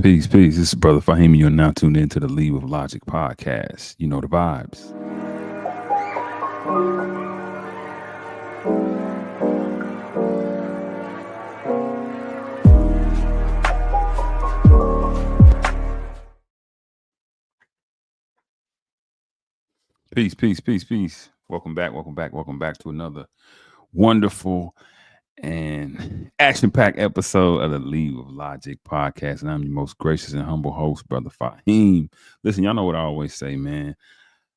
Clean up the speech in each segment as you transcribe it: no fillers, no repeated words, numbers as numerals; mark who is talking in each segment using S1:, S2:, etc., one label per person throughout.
S1: Peace, peace. This is Brother Faheem. You're now tuned into the Lead with Logic podcast. You know the vibes. Peace, peace, peace, peace. Welcome back to another wonderful and action-packed episode of the Lead with Logic podcast. And I'm your most gracious and humble host, Brother Faheem. Listen, y'all know what I always say, man.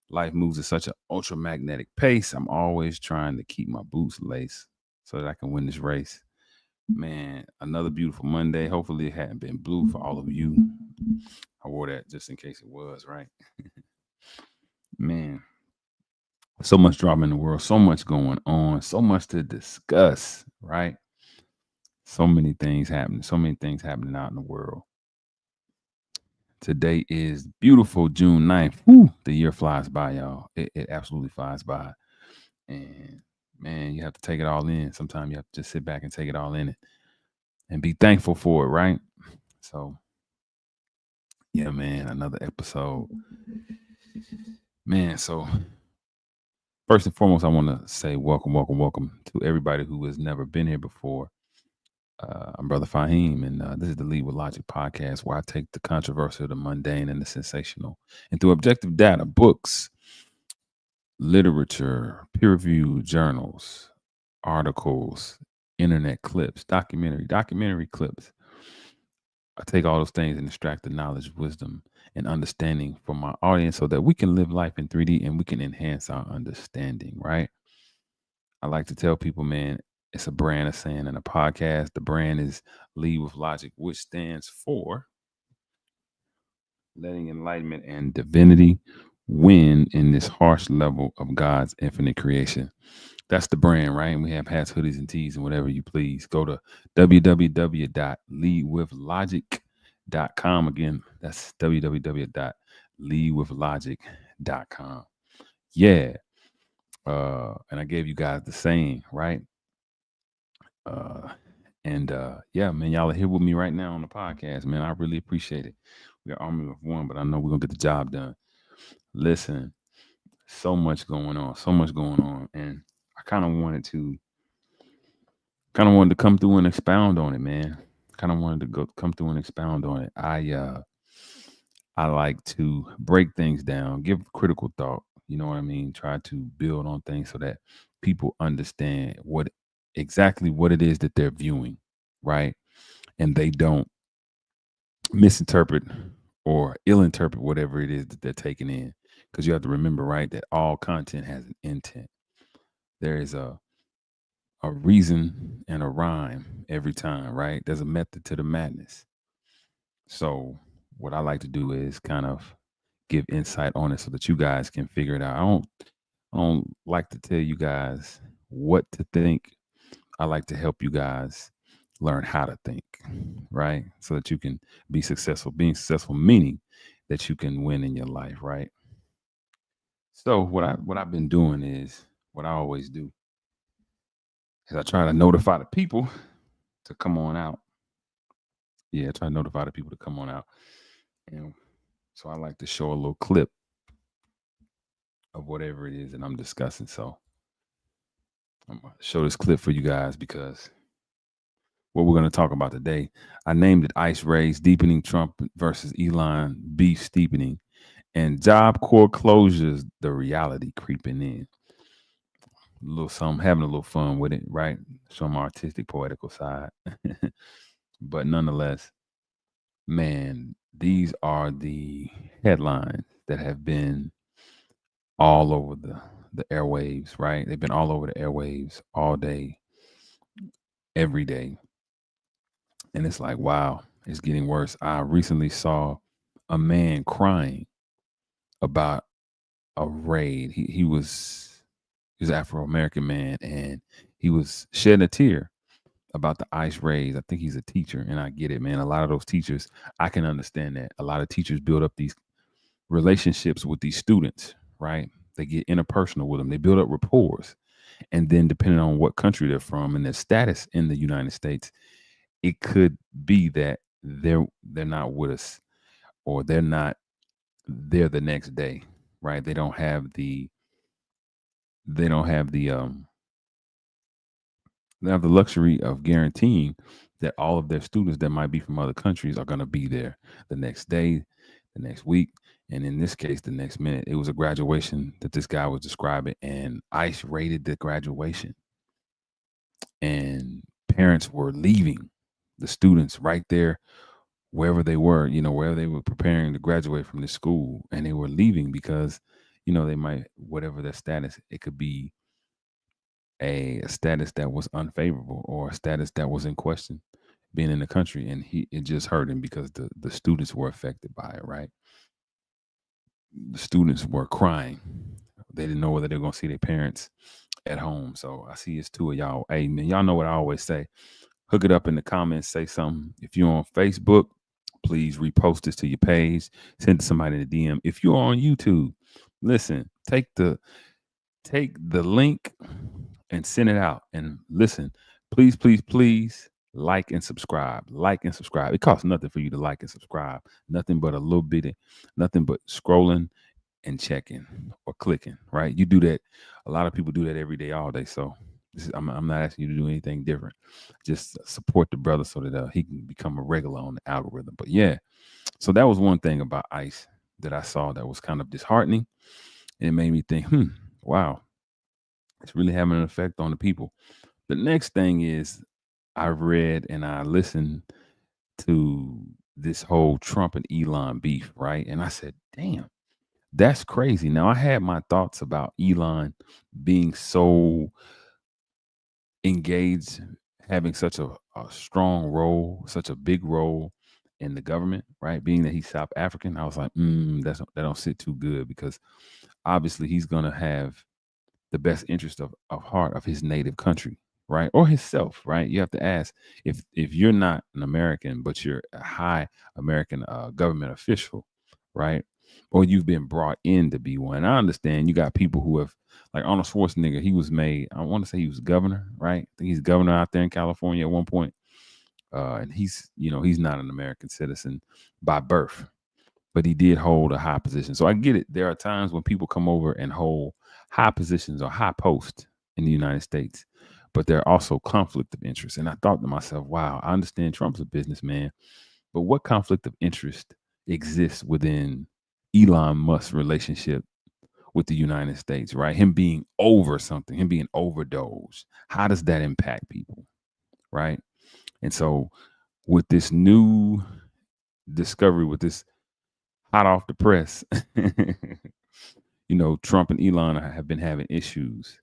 S1: Life moves at such an ultramagnetic pace. I'm always trying to keep my boots laced so that I can win this race. Man, another beautiful Monday. Hopefully it hadn't been blue for all of you. I wore that just in case it was, right? Man, so much drama in the world, so much going on, so much to discuss, right? So many things happening out in the world. Today is beautiful June 9th. Whew, the year flies by, y'all. It absolutely flies by. And man, you have to take it all in. Sometimes you have to just sit back and take it all in and be thankful for it, right? So, yeah, man, another episode. Man, so first and foremost, I want to say welcome to everybody who has never been here before. I'm Brother Faheem, and this is the Lead with Logic podcast, where I take the controversial, the mundane, and the sensational, and through objective data, books, literature, peer-reviewed journals, articles, internet clips, documentary clips. I take all those things and extract the knowledge, wisdom, and understanding from my audience so that we can live life in 3D and we can enhance our understanding, right? I like to tell people, man, it's a brand of saying in a podcast. The brand is Lead with Logic, which stands for letting enlightenment and divinity win in this harsh level of God's infinite creation. That's the brand, right? And we have hats, hoodies, and tees, and whatever you please. Go to www.leadwithlogic.com. Again, that's www.leadwithlogic.com. Yeah. And I gave you guys the saying, right? Yeah, man, y'all are here with me right now on the podcast, man. I really appreciate it. We're army of one, but I know we're gonna get the job done. Listen, so much going on, and I kind of wanted to come through and expound on it, man. Kind of wanted to come through and expound on it. I like to break things down, give critical thought. You know what I mean? Try to build on things so that people understand exactly what it is that they're viewing, right? And they don't misinterpret or ill-interpret whatever it is that they're taking in. Because you have to remember, right, that all content has an intent. There is a reason and a rhyme every time, right? There's a method to the madness. So what I like to do is kind of give insight on it so that you guys can figure it out. I don't like to tell you guys what to think. I like to help you guys learn how to think, right? So that you can be successful. Being successful meaning that you can win in your life, right? So what I've been doing is what I always do is I try to notify the people to come on out. Yeah, I try to notify the people to come on out. And so I like to show a little clip of whatever it is that I'm discussing. So I'm gonna show this clip for you guys because what we're going to talk about today, I named it Ice Rays, Deepening Trump versus Elon Beef Steepening, and Job Corps Closures, the reality creeping in. A little something, having a little fun with it, right? Some artistic, poetical side. But nonetheless, man, these are the headlines that have been all over the airwaves, right? They've been all over the airwaves all day, every day. And it's like, wow, it's getting worse. I recently saw a man crying about a raid. He was Afro-American man, and he was shedding a tear about the ICE raids. I think he's a teacher, and I get it, man. A lot of those teachers, I can understand that. A lot of teachers build up these relationships with these students, right? They get interpersonal with them. They build up rapport. And then depending on what country they're from and their status in the United States, it could be that they're not with us, or they're not there the next day, right? They don't have the they have the luxury of guaranteeing that all of their students that might be from other countries are going to be there the next day, the next week, and in this case, the next minute. It was a graduation that this guy was describing, and ICE raided the graduation, and parents were leaving the students right there wherever they were, wherever they were preparing to graduate from this school, and they were leaving because, they might, whatever their status, it could be a status that was unfavorable or a status that was in question being in the country, and it just hurt him because the students were affected by it, right? The students were crying. They didn't know whether they were going to see their parents at home. So I see it's two of y'all. Hey man, y'all know what I always say. Hook it up in the comments, say something. If you're on Facebook, please repost this to your page, send it to somebody in the DM. If you're on YouTube, listen, take the link and send it out. And listen, please, please, please like and subscribe. Like and subscribe. It costs nothing for you to like and subscribe. Nothing but a little bit, nothing but scrolling and checking or clicking, right? You do that. A lot of people do that every day, all day. So I'm not asking you to do anything different. Just support the brother so that he can become a regular on the algorithm. But yeah, so that was one thing about ICE that I saw that was kind of disheartening. It made me think, wow, it's really having an effect on the people. The next thing is I read and I listened to this whole Trump and Elon beef, right? And I said, damn, that's crazy. Now, I had my thoughts about Elon being so engaged, having such a strong role, such a big role in the government, right? Being that he's South African, I was like, that don't sit too good, because obviously he's gonna have the best interest of heart of his native country, right? Or himself, right? You have to ask, if you're not an American, but you're a high American government official, right? Or you've been brought in to be one. I understand you got people who have, like Arnold Schwarzenegger, he was made, I want to say he was governor, right? I think he's governor out there in California at one point. And he's not an American citizen by birth, but he did hold a high position. So I get it. There are times when people come over and hold high positions or high posts in the United States, but there are also conflict of interest. And I thought to myself, wow, I understand Trump's a businessman, but what conflict of interest exists within Elon Musk's relationship with the United States, right? Him being over something, him being overdosed. How does that impact people, right? And so with this new discovery, with this hot off the press, Trump and Elon have been having issues,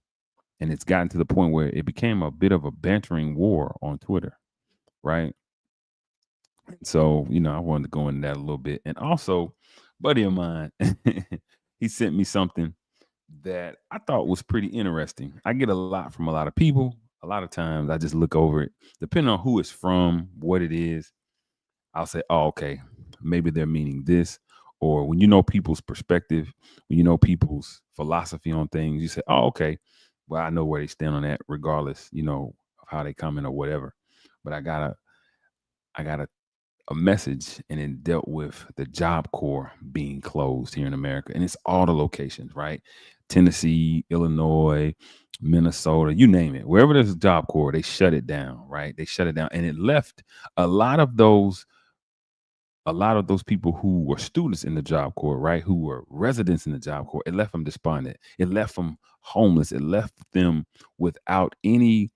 S1: and it's gotten to the point where it became a bit of a bantering war on Twitter, right? So, I wanted to go into that a little bit. And also, buddy of mine, he sent me something that I thought was pretty interesting. I get a lot from a lot of people. A lot of times I just look over it, depending on who it's from, what it is. I'll say, oh, okay, maybe they're meaning this. Or when you know people's perspective, when you know people's philosophy on things, you say, oh, okay, well, I know where they stand on that, regardless, of how they come in or whatever. But I got a message, and it dealt with the Job Corps being closed here in America. And it's all the locations, right? Tennessee, Illinois, Minnesota, you name it. Wherever there's a Job Corps, they shut it down, right? They shut it down. And it left a lot of those people who were students in the Job Corps, right, who were residents in the Job Corps, it left them despondent. It left them homeless. It left them without any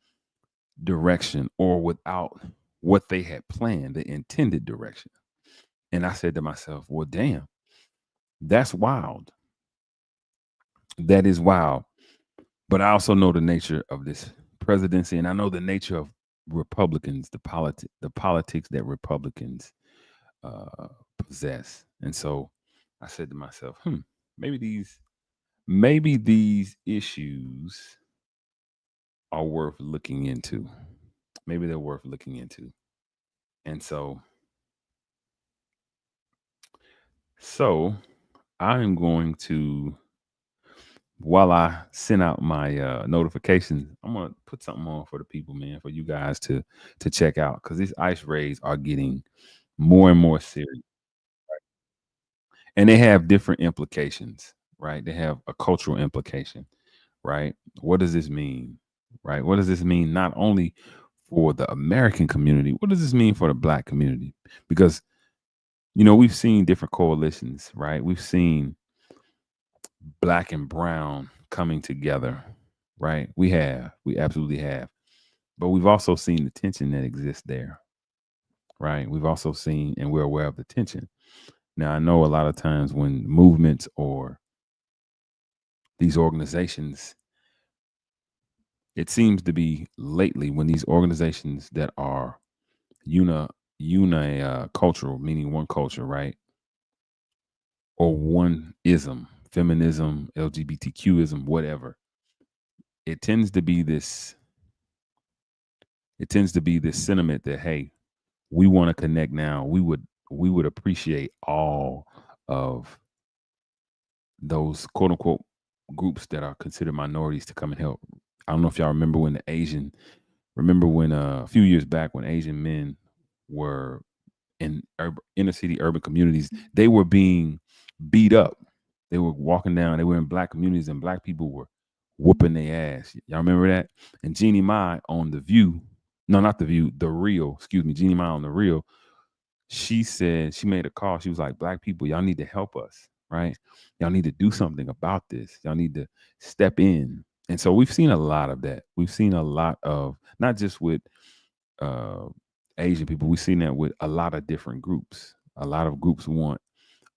S1: direction or without what they had planned, the intended direction. And I said to myself, well, damn, that's wild. That is wild. But I also know the nature of this presidency, and I know the nature of Republicans, the politics that Republicans uh, possess. And so I said to myself, maybe these issues are worth looking into. Maybe they're worth looking into. And so I'm going to, while I send out my notifications, I'm gonna put something on for the people, man, for you guys to check out, because these ICE raids are getting more and more serious. And they have different implications, right? They have a cultural implication, right? What does this mean? Right? What does this mean not only for the American community, what does this mean for the black community? Because we've seen different coalitions, right? We've seen black and brown coming together, right? We absolutely have. But we've also seen the tension that exists there, right? We've also seen and we're aware of the tension. Now, I know a lot of times when movements or these organizations, it seems to be lately when these organizations that are cultural, meaning one culture, right? Or one ism, feminism, LGBTQism, whatever. It tends to be this sentiment that, hey, we want to connect now. We would appreciate all of those quote unquote groups that are considered minorities to come and help. I don't know if y'all remember when a few years back when Asian men were in inner city urban communities, they were being beat up. They were walking down, they were in black communities and black people were whooping their ass. Y'all remember that? And Jeannie Mai on The View, no, not The View, The Real, excuse me, Jeannie Mai on The Real, she said, she made a call. She was like, black people, y'all need to help us, right? Y'all need to do something about this. Y'all need to step in. And so we've seen a lot of that. We've seen a lot of, not just with uh, Asian people, we've seen that with a lot of different groups. A lot of groups want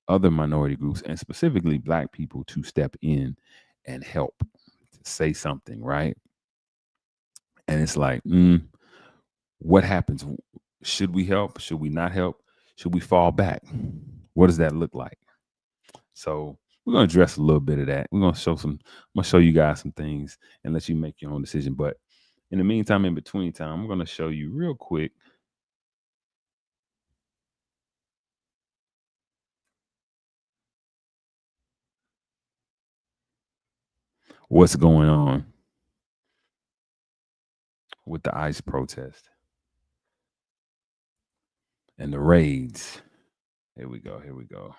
S1: other minority groups and specifically black people to step in and help, to say something, right? And it's like, what happens? Should we help? Should we not help? Should we fall back? What does that look like? So we're gonna address a little bit of that. I'm gonna show you guys some things and let you make your own decision. But in the meantime, in between time, I'm gonna show you real quick what's going on with the ICE protest and the raids. Here we go. Here we go.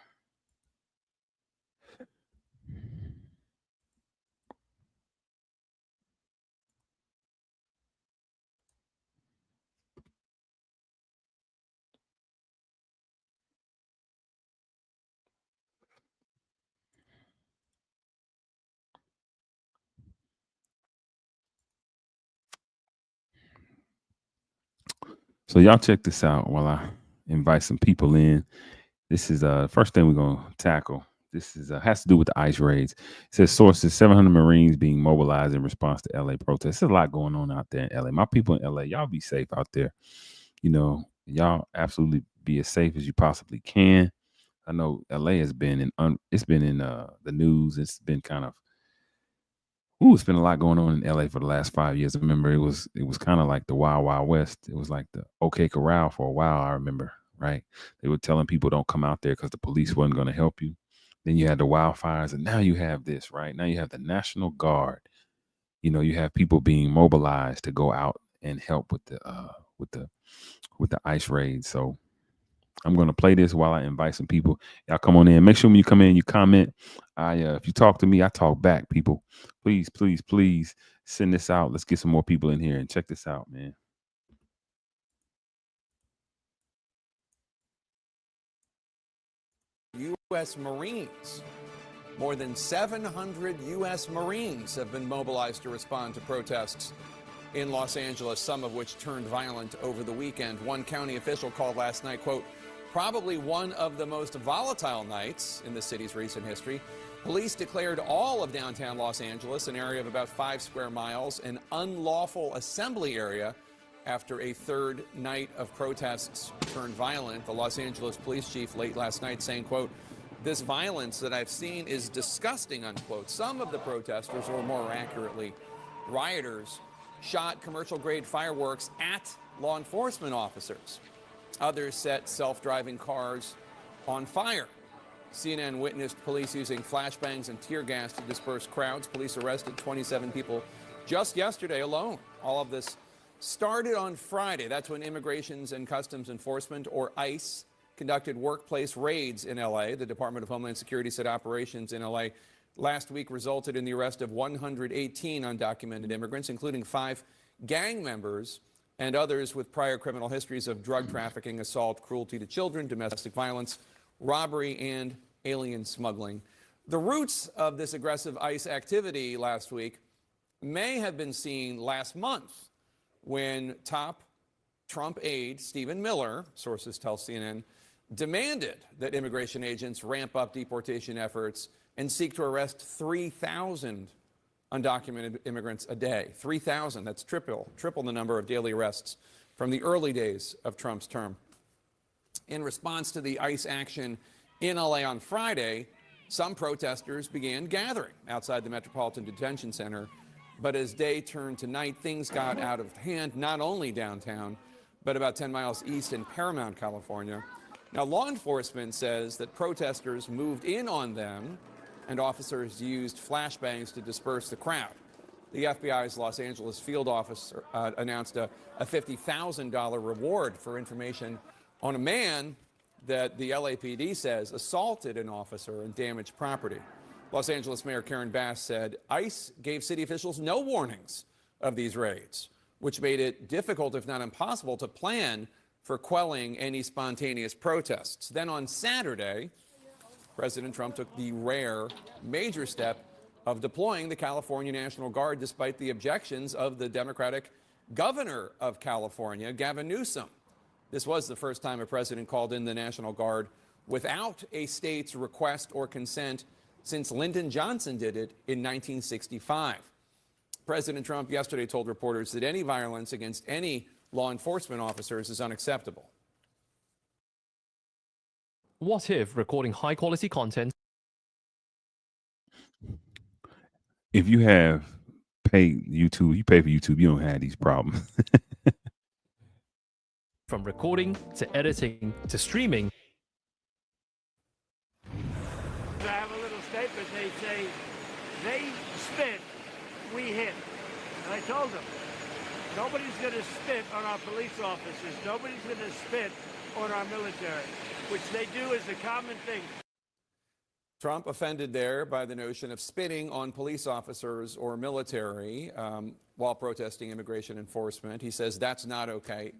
S1: So y'all check this out while I invite some people in. This is first thing we're gonna tackle. This is has to do with the ICE raids. It says sources: 700 Marines being mobilized in response to LA protests. There's a lot going on out there in LA. My people in LA, y'all be safe out there. Y'all absolutely be as safe as you possibly can. I know LA has been it's been in the news. It's been kind of it's been a lot going on in LA for the last 5 years. I remember it was kind of like the Wild Wild West. It was like the OK Corral for a while. I remember, right? They were telling people don't come out there because the police wasn't going to help you. Then you had the wildfires, and now you have this, right? Now you have the National Guard. You have people being mobilized to go out and help with the with the ICE raids. So I'm going to play this while I invite some people. Y'all come on in. Make sure when you come in, you comment. If you talk to me, I talk back. People, please, please, please send this out. Let's get some more people in here and check this out, man.
S2: U.S. Marines. More than 700 U.S. Marines have been mobilized to respond to protests in Los Angeles, some of which turned violent over the weekend. One county official called last night, quote, probably one of the most volatile nights in the city's recent history. Police declared all of downtown Los Angeles, an area of about 5 square miles, an unlawful assembly area after a third night of protests turned violent. The Los Angeles police chief late last night saying, quote, this violence that I've seen is disgusting, unquote. Some of the protesters, or more accurately, rioters, shot commercial-grade fireworks at law enforcement officers. Others set self-driving cars on fire. CNN witnessed police using flashbangs and tear gas to disperse crowds. Police arrested 27 people just yesterday alone. All of this started on Friday. That's when Immigrations and Customs Enforcement, or ICE, conducted workplace raids in L.A. The Department of Homeland Security said operations in L.A. last week resulted in the arrest of 118 undocumented immigrants, including 5 gang members and others with prior criminal histories of drug trafficking, assault, cruelty to children, domestic violence, robbery, and alien smuggling. The roots of this aggressive ICE activity last week may have been seen last month when top Trump aide Stephen Miller, sources tell CNN, demanded that immigration agents ramp up deportation efforts and seek to arrest 3,000 undocumented immigrants a day. 3,000, that's triple the number of daily arrests from the early days of Trump's term. In response to the ICE action in LA on Friday, some protesters began gathering outside the Metropolitan Detention Center. But as day turned to night, things got out of hand, not only downtown, but about 10 miles east in Paramount, California. Now, law enforcement says that protesters moved in on them and officers used flashbangs to disperse the crowd. The FBI's Los Angeles field office announced a $50,000 reward for information on a man that the LAPD says assaulted an officer and damaged property. Los Angeles Mayor Karen Bass said ICE gave city officials no warnings of these raids, which made it difficult, if not impossible, to plan for quelling any spontaneous protests. Then on Saturday, President Trump took the rare major step of deploying the California National Guard despite the objections of the Democratic governor of California, Gavin Newsom. This was the first time a president called in the National Guard without a state's request or consent since Lyndon Johnson did it in 1965. President Trump yesterday told reporters that any violence against any law enforcement officers is unacceptable.
S3: What if recording high-quality content?
S1: If you have paid YouTube, you pay for YouTube, you don't have these problems.
S3: From recording to editing to streaming.
S4: I have a little statement. They say, they spit, we hit. And I told them, nobody's going to spit on our police officers. Nobody's going to spit on our military, which they do as a common thing.
S2: Trump offended there by the notion of spitting on police officers or military while protesting immigration enforcement. He says that's not okay.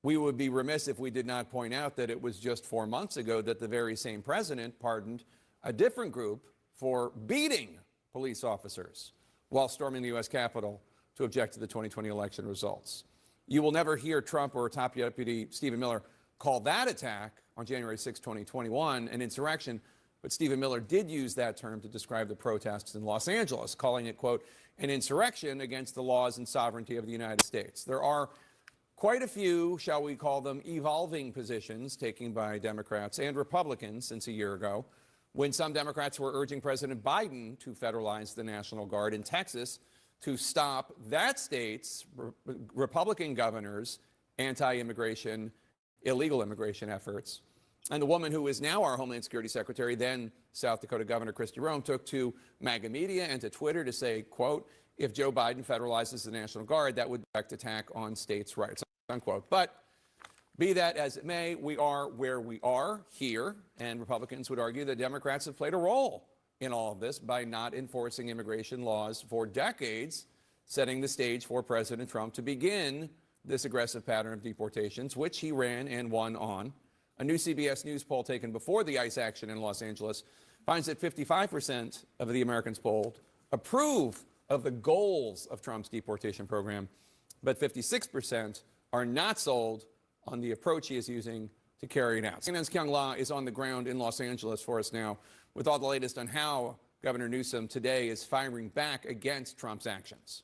S2: We would be remiss if we did not point out that it was just 4 months ago that the very same president pardoned a different group for beating police officers while storming the U.S. Capitol to object to the 2020 election results. You will never hear Trump or top deputy Stephen Miller call that attack on January 6, 2021 an insurrection, but Stephen Miller did use that term to describe the protests in Los Angeles, calling it, quote, an insurrection against the laws and sovereignty of the United States. There are quite a few, shall we call them, evolving positions taken by Democrats and Republicans since a year ago, when some Democrats were urging President Biden to federalize the National Guard in Texas to stop that state's Republican governor's anti-immigration, illegal immigration efforts. And the woman who is now our Homeland Security Secretary, then South Dakota Governor Kristi Rome, took to MAGA media and to Twitter to say, quote, if Joe Biden federalizes the National Guard, that would be a direct attack on states' rights, unquote. But be that as it may, we are where we are here, and Republicans would argue that Democrats have played a role in all of this by not enforcing immigration laws for decades, setting the stage for President Trump to begin this aggressive pattern of deportations, which he ran and won on. A new CBS News poll taken before the ICE action in Los Angeles finds that 55% of the Americans polled approve of the goals of Trump's deportation program, but 56% are not sold on the approach he is using to carry it out. CNN's Kyung La is on the ground in Los Angeles for us now with all the latest on how Governor Newsom today is firing back against Trump's actions.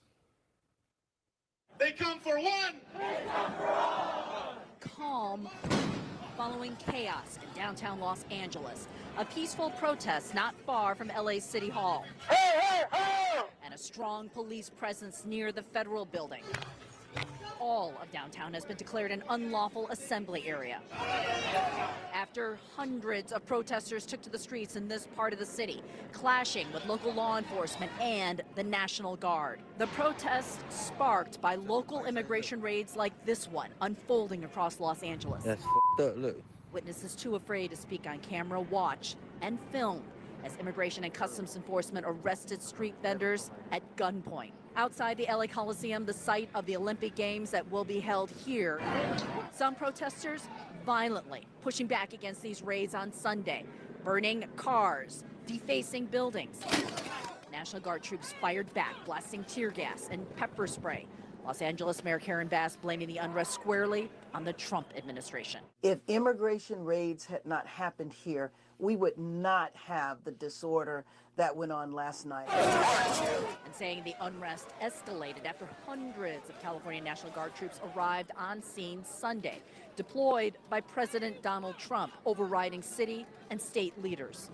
S5: They come for one. They come for all.
S6: Calm following chaos in downtown Los Angeles. A peaceful protest not far from LA's City Hall.
S5: Hey, hey, hey!
S6: And a strong police presence near the federal building. All of downtown has been declared an unlawful assembly area after hundreds of protesters took to the streets in this part of the city, clashing with local law enforcement and the National Guard. The protests sparked by local immigration raids like this one unfolding across Los Angeles.
S7: That's f***ed up, look.
S6: Witnesses too afraid to speak on camera watch and film as Immigration and Customs Enforcement arrested street vendors at gunpoint. Outside the LA Coliseum, the site of the Olympic Games that will be held here, some protesters violently pushing back against these raids on Sunday, burning cars, defacing buildings. National Guard troops fired back, blasting tear gas and pepper spray. Los Angeles Mayor Karen Bass blaming the unrest squarely on the Trump administration.
S7: If immigration raids had not happened here, we would not have the disorder that went on last night.
S6: And saying the unrest escalated after hundreds of California National Guard troops arrived on scene Sunday, deployed by President Donald Trump, overriding city and state leaders.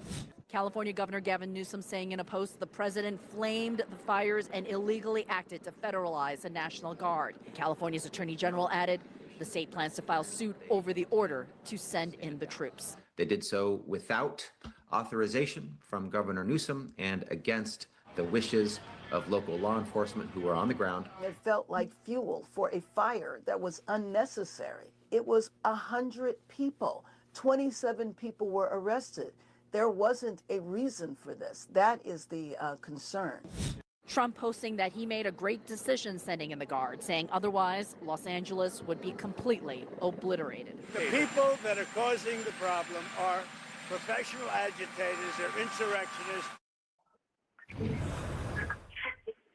S6: California Governor Gavin Newsom saying in a post the president flamed the fires and illegally acted to federalize the National Guard. California's Attorney General added the state plans to file suit over the order to send in the troops.
S8: They did so without authorization from Governor Newsom and against the wishes of local law enforcement who were on the ground.
S7: It felt like fuel for a fire that was unnecessary. It was 100 people. 27 people were arrested. There wasn't a reason for this. That is the concern.
S6: Trump posting that he made a great decision sending in the Guard, saying otherwise Los Angeles would be completely obliterated.
S4: The people that are causing the problem are professional agitators, they're insurrectionists.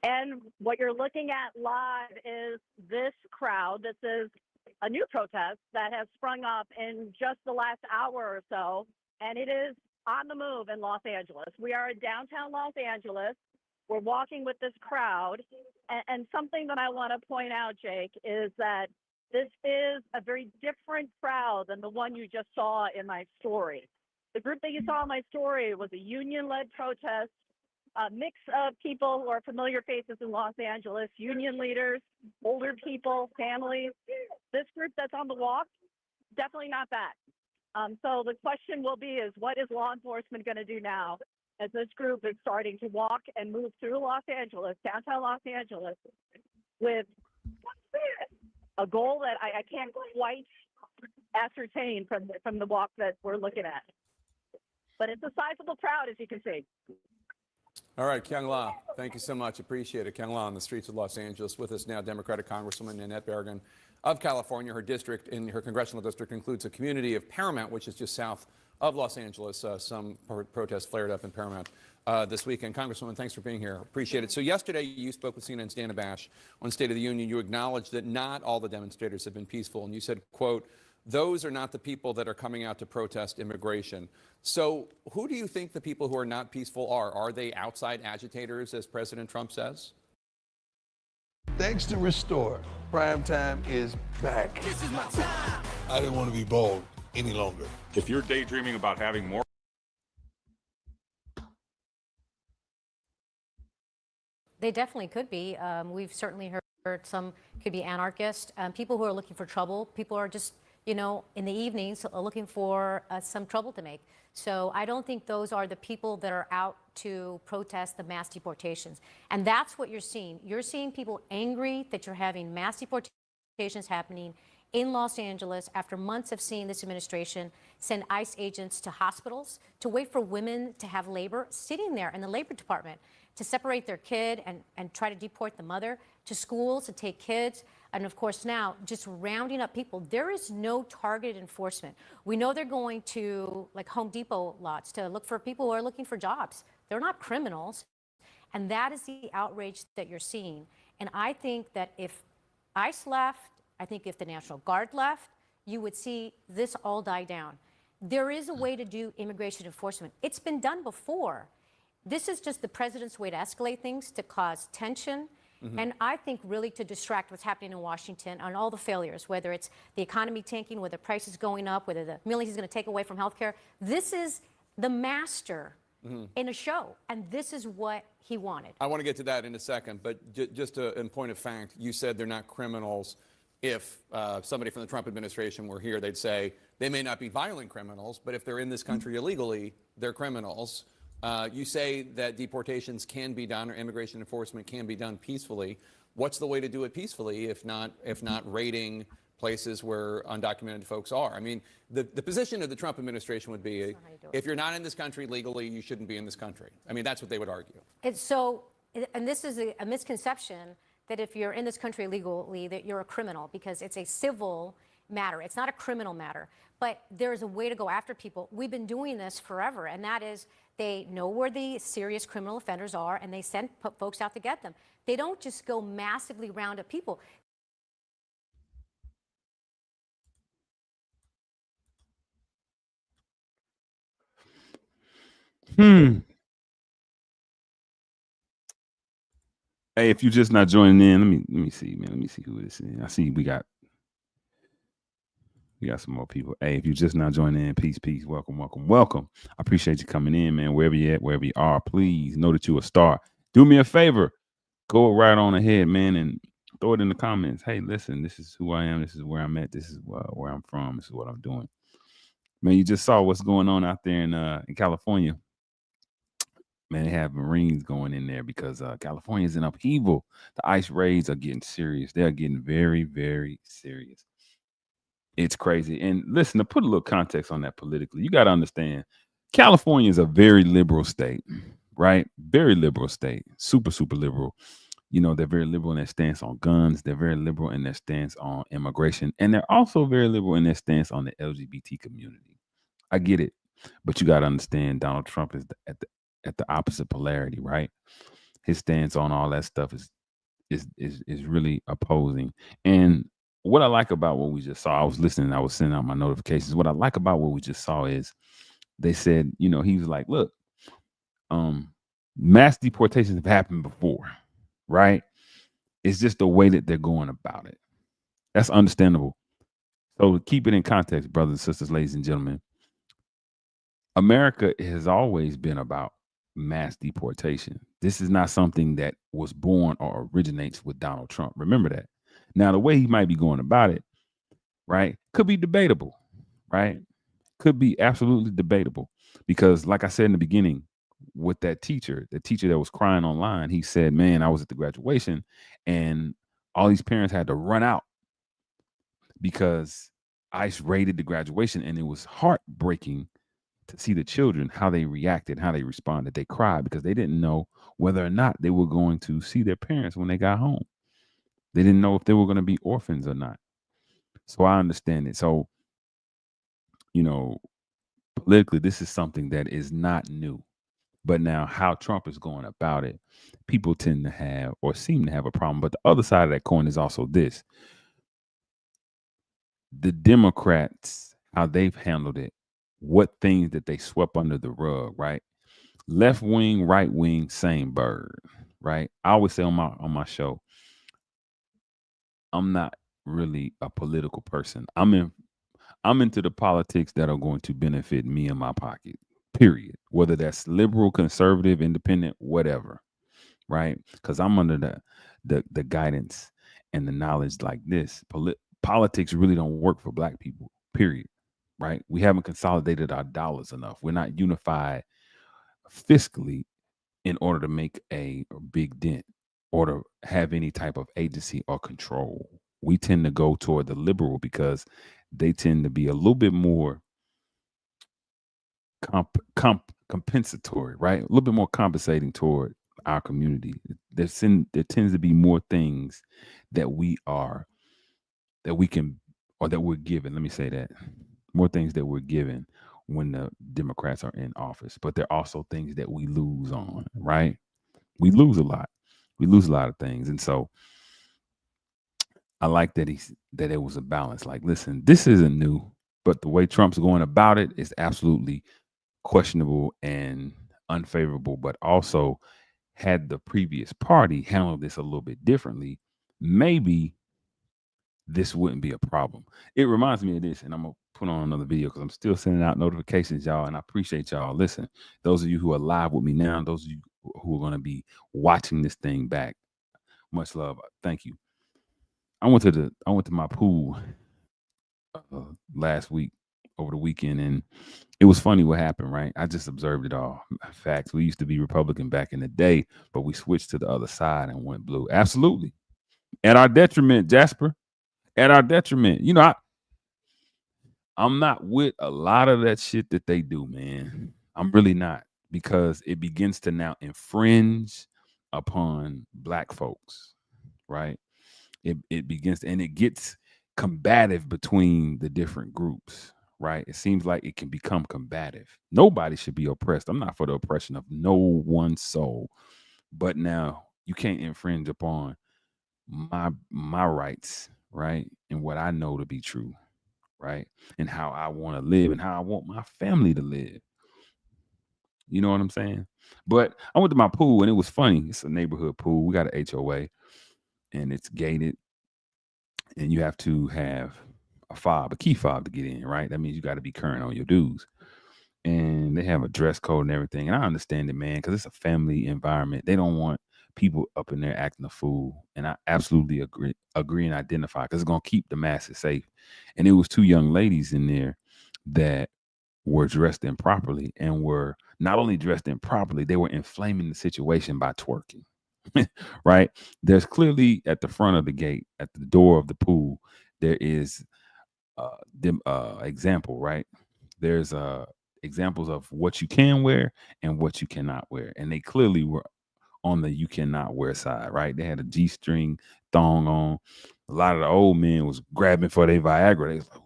S9: And what you're looking at live is this crowd. This is a new protest that has sprung up in just the last hour or so, and it is on the move in Los Angeles. We are in downtown Los Angeles. We're walking with this crowd. And something that I want to point out, Jake, is that this is a very different crowd than the one you just saw in my story. The group that you saw in my story was a union-led protest, a mix of people who are familiar faces in Los Angeles, union leaders, older people, families. This group that's on the walk, definitely not that. So the question will be is what is law enforcement going to do now as this group is starting to walk and move through Los Angeles, downtown Los Angeles, with a goal that I can't quite ascertain from the walk that we're looking at. But it's a sizable crowd, as you can see.
S2: All right, Kyung La, thank you so much. Appreciate it. Kyung La on the streets of Los Angeles with us now, Democratic Congresswoman Nanette Berrigan of California. Her district, in her congressional district, includes a community of Paramount, which is just south of Los Angeles. Some protests flared up in Paramount this weekend. Congresswoman, thanks for being here. Appreciate it. So yesterday you spoke with CNN's Dana Bash on State of the Union. You acknowledged that not all the demonstrators have been peaceful, and you said, quote, "Those are not the people that are coming out to protest immigration." So who do you think the people who are not peaceful are? Are they outside agitators, as President Trump says?
S10: Thanks to Restore, prime time is back.
S5: This is my time.
S10: I didn't want to be bald any longer.
S11: If you're daydreaming about having more,
S12: they definitely could be. We've certainly heard some could be anarchists, people who are looking for trouble. People are just, you know, in the evenings looking for some trouble to make. So I don't think those are the people that are out to protest the mass deportations. And that's what you're seeing. You're seeing people angry that you're having mass deportations happening in Los Angeles after months of seeing this administration send ICE agents to hospitals to wait for women to have labor, sitting there in the Labor Department to separate their kid and try to deport the mother, to schools to take kids. And of course now, just rounding up people. There is no targeted enforcement. We know they're going to like Home Depot lots to look for people who are looking for jobs. They're not criminals. And that is the outrage that you're seeing. And I think that if ICE left, I think if the National Guard left, you would see this all die down. There is a way to do immigration enforcement. It's been done before. This is just the president's way to escalate things, to cause tension, and I think really to distract what's happening in Washington on all the failures, whether it's the economy tanking, whether prices going up, whether the millions he's going to take away from healthcare. This is the master in a show, and this is what he wanted.
S2: I want to get to that in a second, but just in point of fact, you said they're not criminals. If somebody from the Trump administration were here, they'd say they may not be violent criminals, but if they're in this country illegally, they're criminals. You say that deportations can be done, or immigration enforcement can be done peacefully. What's the way to do it peacefully if not raiding places where undocumented folks are. I mean, the position of the Trump administration would be, if you're not in this country legally, you shouldn't be in this country. I mean, that's what they would argue.
S12: It's so, and this is a misconception that if you're in this country legally, that you're a criminal, because it's a civil matter. It's not a criminal matter. But there's a way to go after people. We've been doing this forever, and that is they know where the serious criminal offenders are, and they send folks out to get them. They don't just go massively round up people.
S1: Hey, if you're just not joining in, let me see, man. Let me see who this is. I see we got some more people. Hey, if you're just not joining in, peace, welcome. I appreciate you coming in, man. Wherever you at, wherever you are, please know that you're a star. Do me a favor, go right on ahead, man, and throw it in the comments. Hey, listen, this is who I am. This is where I'm at. This is where I'm from. This is what I'm doing. Man, you just saw what's going on out there in California. Man, they have Marines going in there because California is in upheaval. The ICE raids are getting serious. They are getting very, very serious. It's crazy. And listen, to put a little context on that politically, you got to understand, California is a very liberal state, right? Very liberal state, super, super liberal. You know, they're very liberal in their stance on guns. They're very liberal in their stance on immigration. And they're also very liberal in their stance on the LGBT community. I get it. But you got to understand, Donald Trump is at the opposite polarity, right? His stance on all that stuff is really opposing. And what I like about what we just saw, I was listening, I was sending out my notifications. What I like about what we just saw is they said, you know, he was like, look, mass deportations have happened before, right? It's just the way that they're going about it. That's understandable. So to keep it in context, brothers and sisters, ladies and gentlemen, America has always been about mass deportation. This is not something that was born or originates with Donald Trump. Remember that. Now, the way he might be going about it, right, could be debatable, right? Could be absolutely debatable because, like I said in the beginning, with the teacher that was crying online, he said, man, I was at the graduation and all these parents had to run out because ICE raided the graduation, and it was heartbreaking to see the children, how they reacted, how they responded. They cried because they didn't know whether or not they were going to see their parents when they got home. They didn't know if they were going to be orphans or not. So I understand it. So, you know, politically, this is something that is not new. But now how Trump is going about it, people tend to have or seem to have a problem. But the other side of that coin is also this. The Democrats, how they've handled it, what things that they swept under the rug, right? Left wing, right wing, same bird, right? I always say on my show, I'm not really a political person. I'm into the politics that are going to benefit me in my pocket. Period. Whether that's liberal, conservative, independent, whatever, right? Because I'm under the guidance and the knowledge like this. Politics really don't work for Black people. Period. Right? We haven't consolidated our dollars enough. We're not unified fiscally in order to make a big dent or to have any type of agency or control. We tend to go toward the liberal because they tend to be a little bit more compensatory, right? A little bit more compensating toward our community. There tends to be more things that we're given. Let me say that. More things that we're given when the Democrats are in office, but there are also things that we lose on, right? We lose a lot. We lose a lot of things. And so I like that it was a balance. Like, listen, this isn't new, but the way Trump's going about it is absolutely questionable and unfavorable, but also had the previous party handled this a little bit differently, maybe this wouldn't be a problem. It reminds me of this, and I'm going to put on another video because I'm still sending out notifications, y'all, and I appreciate y'all. Listen, those of you who are live with me now, those of you who are going to be watching this thing back, much love. Thank you. I went to my pool last week, over the weekend, and it was funny what happened, right? I just observed it all. Facts. We used to be Republican back in the day, but we switched to the other side and went blue. Absolutely. At our detriment, Jasper. at our detriment. You know, I'm not with a lot of that shit that they do, man. I'm really not, because it begins to now infringe upon black folks, right? It begins and it gets combative between the different groups, right? It seems like it can become combative. Nobody should be oppressed. I'm not for the oppression of no one soul. But now you can't infringe upon my rights, right? And what I know to be true, right? And how I want to live and how I want my family to live. You know what I'm saying? But I went to my pool and it was funny. It's a neighborhood pool. We got an HOA and it's gated, and you have to have a key fob to get in, right? That means you got to be current on your dues. And they have a dress code and everything. And I understand it, man, because it's a family environment. They don't want people up in there acting a fool. And I absolutely agree and identify, because it's gonna keep the masses safe. And it was two young ladies in there that were dressed improperly, and were not only dressed improperly, they were inflaming the situation by twerking. Right? There's clearly at the front of the gate, at the door of the pool, there is them example, right? There's examples of what you can wear and what you cannot wear. And they clearly were on the you cannot wear side, right? They had a G-string thong on. A lot of the old men was grabbing for their Viagra. They was like,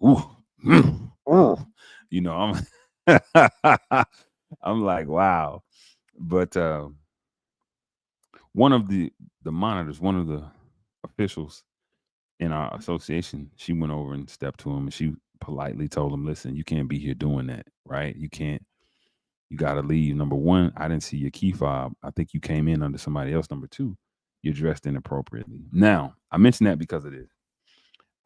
S1: ooh, ooh. You know, I'm like, wow. But one of the monitors, one of the officials in our association, she went over and stepped to him, and she politely told him, listen, you can't be here doing that, right? You can't, you got to leave. Number one, I didn't see your key fob. I think you came in under somebody else. Number two, you're dressed inappropriately. Now, I mentioned that because of this.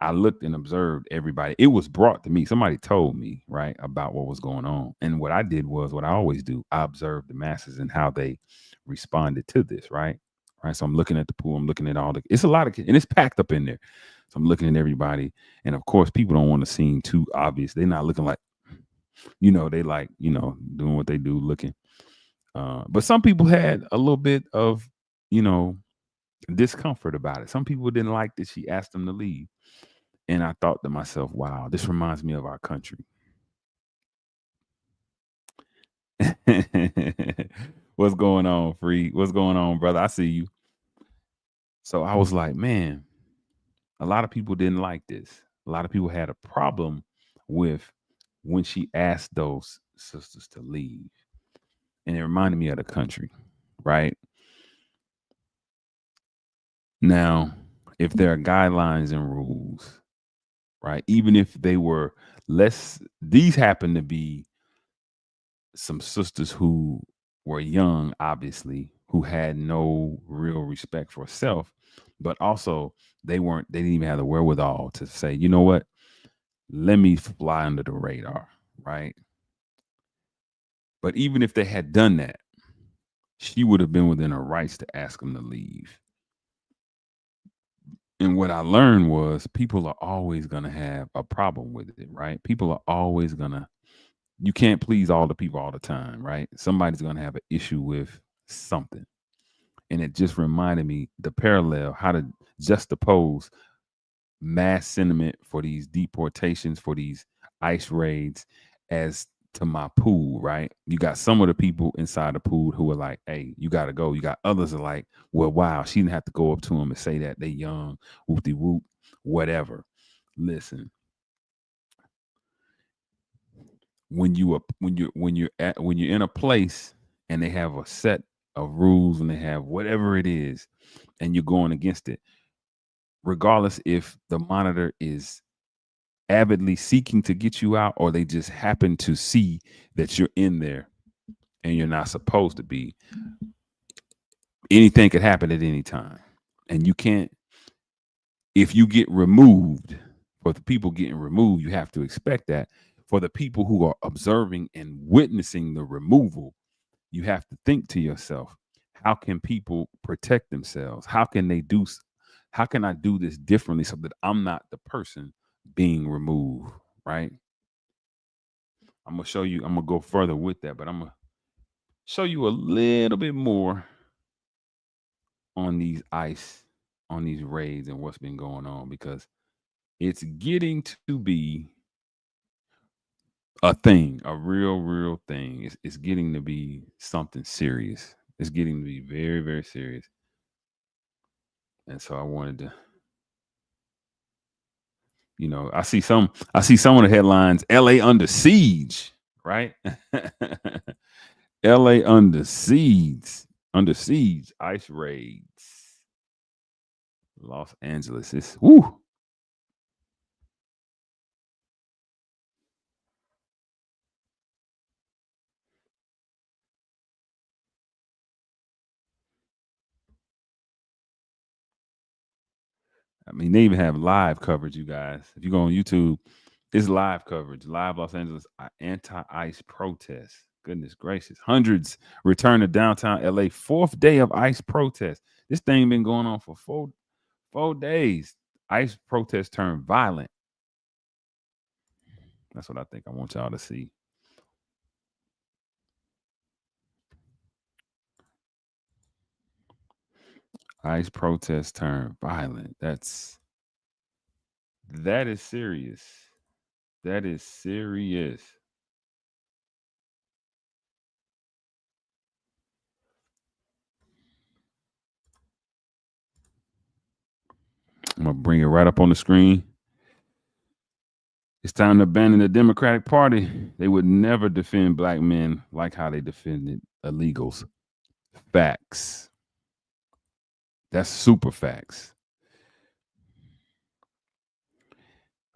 S1: I looked and observed everybody. It was brought to me. Somebody told me, right, about what was going on. And what I did was what I always do. I observed the masses and how they responded to this, right? Right. So I'm looking at the pool. I'm looking at all the, it's a lot of kids, and it's packed up in there. So I'm looking at everybody. And of course, people don't want to seem too obvious. They're not looking like, they like, doing what they do, looking. But some people had a little bit of, you know, discomfort about it. Some people didn't like that she asked them to leave. And I thought to myself, wow, this reminds me of our country. What's going on, Free? What's going on, brother? I see you. So I was like, man, a lot of people didn't like this. A lot of people had a problem with when she asked those sisters to leave. And it reminded me of the country, right? Now, if there are guidelines and rules, right, even if they were these happen to be some sisters who were young, obviously, who had no real respect for self, but also they didn't even have the wherewithal to say, you know what, let me fly under the radar, right? But even if they had done that, she would have been within her rights to ask them to leave. And what I learned was people are always going to have a problem with it, right? People are always going to, you can't please all the people all the time, right? Somebody's going to have an issue with something. And it just reminded me the parallel, how to juxtapose mass sentiment for these deportations, for these ICE raids, as to my pool, right? You got some of the people inside the pool who are like, hey, you got to go. You got others are like, well, wow, she didn't have to go up to them and say that. They young, whoop-de whoop, whatever. Listen, when you're in a place and they have a set of rules and they have whatever it is and you're going against it, regardless if the monitor is avidly seeking to get you out or they just happen to see that you're in there and you're not supposed to be, anything could happen at any time. And you can't, if you get removed, for the people getting removed, you have to expect that. For the people who are observing and witnessing the removal, you have to think to yourself, how can people protect themselves? How can I do this differently so that I'm not the person being removed, right? I'm going to show you, I'm going to go further with that, but I'm going to show you a little bit more on these raids and what's been going on, because It's getting to be a thing, a real thing. It's getting to be something serious. It's getting to be very, very serious. And so I wanted to, I see some of the headlines. LA under siege, right? LA under siege, ice raids. Los Angeles is woo. I mean, they even have live coverage, you guys. If you go on YouTube, it's live coverage. Live Los Angeles anti-ICE protests. Goodness gracious. Hundreds return to downtown LA. 4th day of ICE protests. This thing been going on for four days. ICE protests turn violent. That's what I think I want y'all to see. ICE protests turn violent. That is serious. That is serious. I'm going to bring it right up on the screen. It's time to abandon the Democratic Party. They would never defend black men like how they defended illegals. Facts. That's super facts.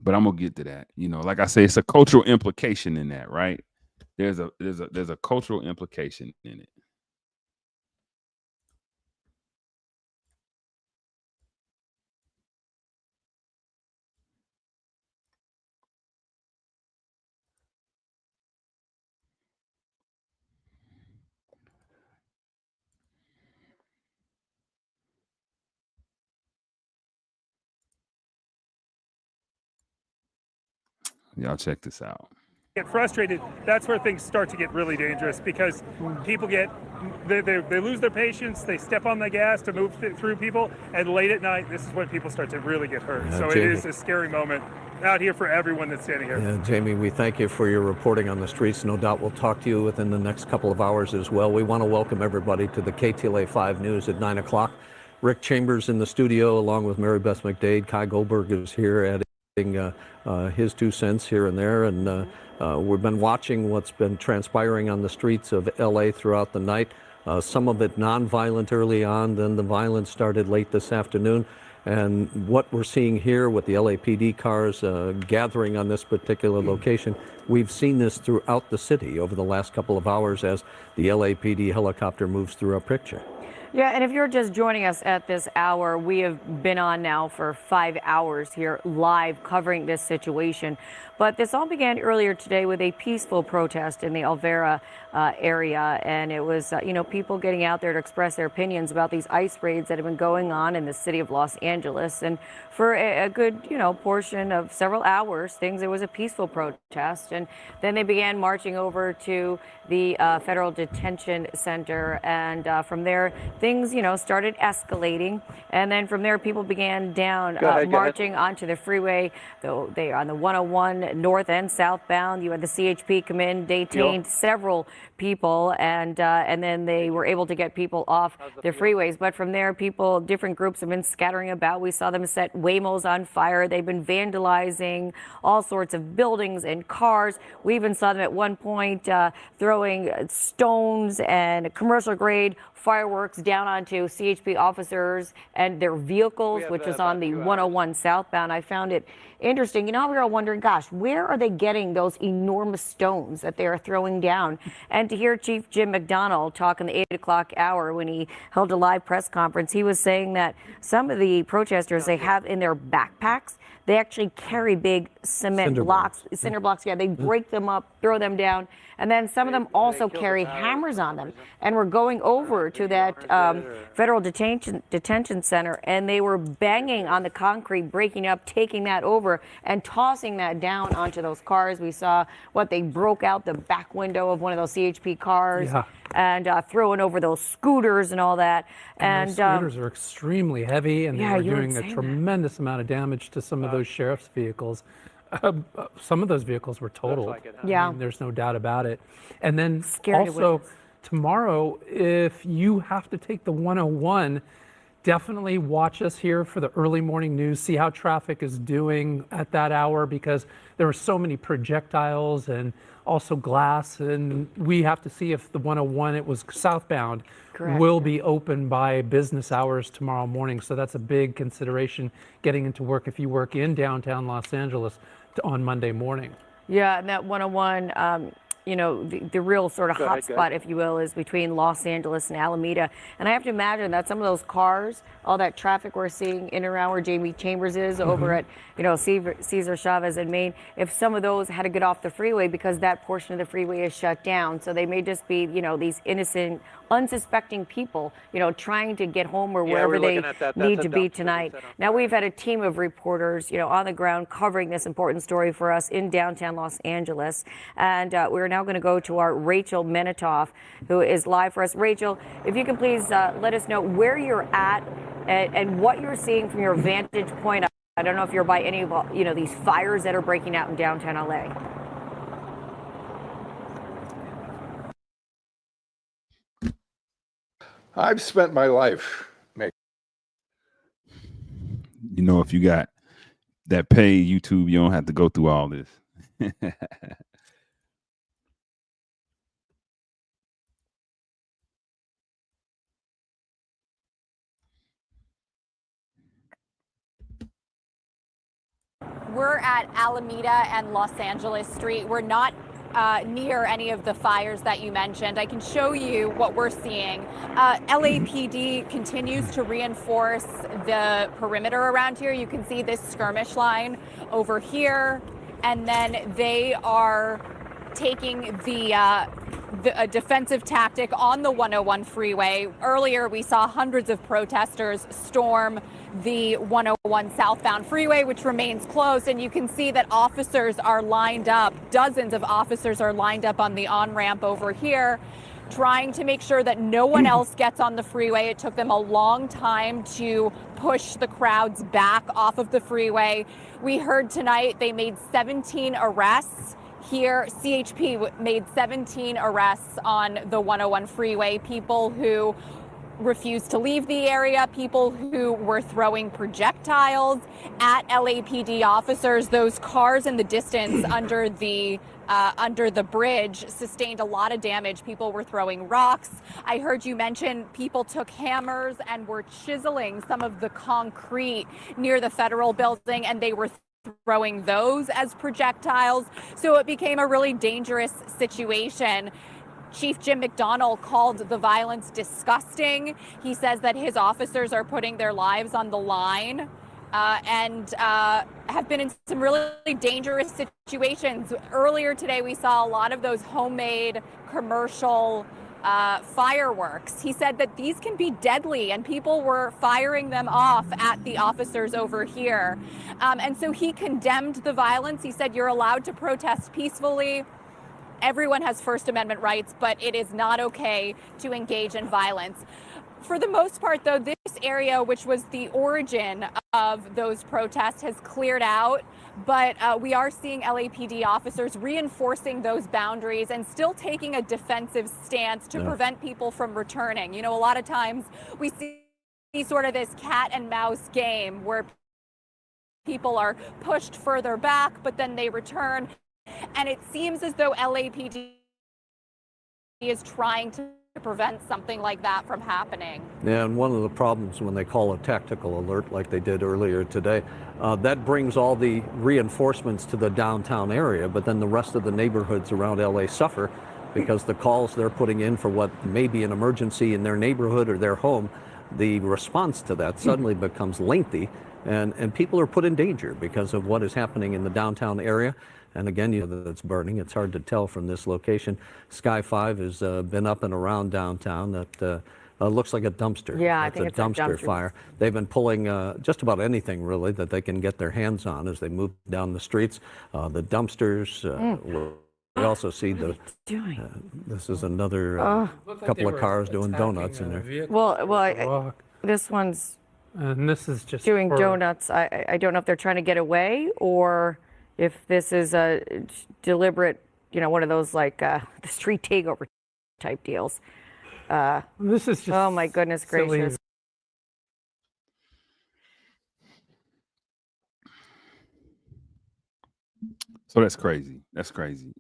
S1: But I'm gonna get to that. Like I say, it's a cultural implication in that, right? There's a cultural implication in it. Y'all check this out.
S13: Get frustrated, that's where things start to get really dangerous because people they lose their patience, they step on the gas to move through people, and late at night, this is when people start to really get hurt. So Jamie, it is a scary moment out here for everyone that's standing here.
S14: Yeah, Jamie, we thank you for your reporting on the streets. No doubt we'll talk to you within the next couple of hours as well. We want to welcome everybody to the KTLA 5 News at 9 o'clock. Rick Chambers in the studio along with Mary Beth McDade. Kai Goldberg is here adding his 2 cents here and there, and we've been watching what's been transpiring on the streets of LA throughout the night. Some of it non-violent early on, then the violence started late this afternoon. And what we're seeing here with the LAPD cars gathering on this particular location, we've seen this throughout the city over the last couple of hours as the LAPD helicopter moves through our picture.
S15: Yeah, and if you're just joining us at this hour, we have been on now for 5 hours here live covering this situation. But this all began earlier today with a peaceful protest in the Alvera area. And it was, people getting out there to express their opinions about these ICE raids that have been going on in the city of Los Angeles. And for a good, portion of several hours, it was a peaceful protest. And then they began marching over to the federal detention center. And from there, things, started escalating. And then from there, people began marching onto the freeway. They are on the 101 north and southbound. You had the CHP come in, detained several people, and then they were able to get people off the freeways. But from there, different groups have been scattering about. We saw them set Waymos on fire. They've been vandalizing all sorts of buildings and cars. We even saw them at one point throwing stones and commercial-grade fireworks down onto CHP officers and their vehicles, which was on the 101 southbound. I found it interesting. How we were all wondering, gosh, where are they getting those enormous stones that they are throwing down? And to hear Chief Jim McDonnell talk in the 8 o'clock hour when he held a live press conference, he was saying that some of the protesters they have in their backpacks, they actually carry big cinder blocks. Yeah, they break them up, throw them down, and then some of them also carry hammers on them. And we're going over to that federal detention center, and they were banging on the concrete, breaking up, taking that over, and tossing that down onto those cars. We saw they broke out the back window of one of those CHP cars. Yeah. and throwing over those scooters and all that.
S16: And those scooters are extremely heavy, and they were doing a tremendous amount of damage to some of those sheriff's vehicles. Some of those vehicles were totaled. Like it, huh?
S15: Yeah.
S16: I mean, there's no doubt about it. And then also tomorrow, if you have to take the 101, definitely watch us here for the early morning news, see how traffic is doing at that hour, because there were so many projectiles and also glass, and we have to see if the 101, it was southbound, will be open by business hours tomorrow morning. So that's a big consideration getting into work if you work in downtown Los Angeles on Monday morning.
S15: Yeah, and that 101, you know, the real sort of hot spot, if you will, is between Los Angeles and Alameda. And I have to imagine that some of those cars, all that traffic we're seeing in and around where Jamie Chambers is over at, you know, Cesar Chavez and Main, if some of those had to get off the freeway because that portion of the freeway is shut down. So they may just be, you know, these innocent, unsuspecting people, you know, trying to get home or wherever they need to be tonight. Now we've had a team of reporters, you know, on the ground covering this important story for us in downtown Los Angeles. And we're now going to go to our Rachel Menitoff, who is live for us. Rachel, if you can please let us know where you're at and what you're seeing from your vantage point. I don't know if you're by any of, you know, these fires that are breaking out in downtown LA.
S10: I've spent my life making.
S1: You know, if you got that pay YouTube, you don't have to go through all this.
S17: We're at Alameda and Los Angeles Street. We're not near any of the fires that you mentioned. I can show you what we're seeing. LAPD continues to reinforce the perimeter around here. You can see this skirmish line over here, and then they are taking a defensive tactic on the 101 freeway. Earlier, we saw hundreds of protesters storm the 101 southbound freeway, which remains closed. And you can see that officers are lined up. Dozens of officers are lined up on the on-ramp over here, trying to make sure that no one else gets on the freeway. It took them a long time to push the crowds back off of the freeway. We heard tonight they made 17 arrests. Here, CHP made 17 arrests on the 101 freeway, people who refused to leave the area, people who were throwing projectiles at LAPD officers. Those cars in the distance under the bridge sustained a lot of damage. People were throwing rocks. I heard you mention people took hammers and were chiseling some of the concrete near the federal building, and they were throwing those as projectiles. So it became a really dangerous situation. Chief Jim McDonnell called the violence disgusting. He says that his officers are putting their lives on the line and have been in some really dangerous situations. Earlier today, we saw a lot of those homemade commercial fireworks. He said that these can be deadly, and people were firing them off at the officers over here. And so he condemned the violence. He said, you're allowed to protest peacefully. Everyone has First Amendment rights, but it is not okay to engage in violence. For the most part, though, this area, which was the origin of those protests, has cleared out. But we are seeing LAPD officers reinforcing those boundaries and still taking a defensive stance to prevent people from returning. You know, a lot of times we see sort of this cat and mouse game where people are pushed further back, but then they return. And it seems as though LAPD is trying to prevent something like that from happening.
S14: Yeah, and one of the problems when they call a tactical alert like they did earlier today, that brings all the reinforcements to the downtown area, but then the rest of the neighborhoods around LA suffer because the calls they're putting in for what may be an emergency in their neighborhood or their home, the response to that suddenly becomes lengthy, and people are put in danger because of what is happening in the downtown area. And again, you know, that's burning. It's hard to tell from this location. Sky 5 has been up and around downtown. That looks like a dumpster.
S15: Yeah, I think
S14: it's a dumpster fire. They've been pulling just about anything, really, that they can get their hands on as they move down the streets. The dumpsters were We also see the. This is another couple of cars doing donuts in there.
S15: This one's
S16: And this is just
S15: doing
S16: for-
S15: donuts. I don't know if they're trying to get away or if this is a deliberate, one of those like the street takeover type deals.
S16: This is just.
S15: Oh my goodness
S16: silly.
S15: gracious.
S1: So that's crazy. That's crazy.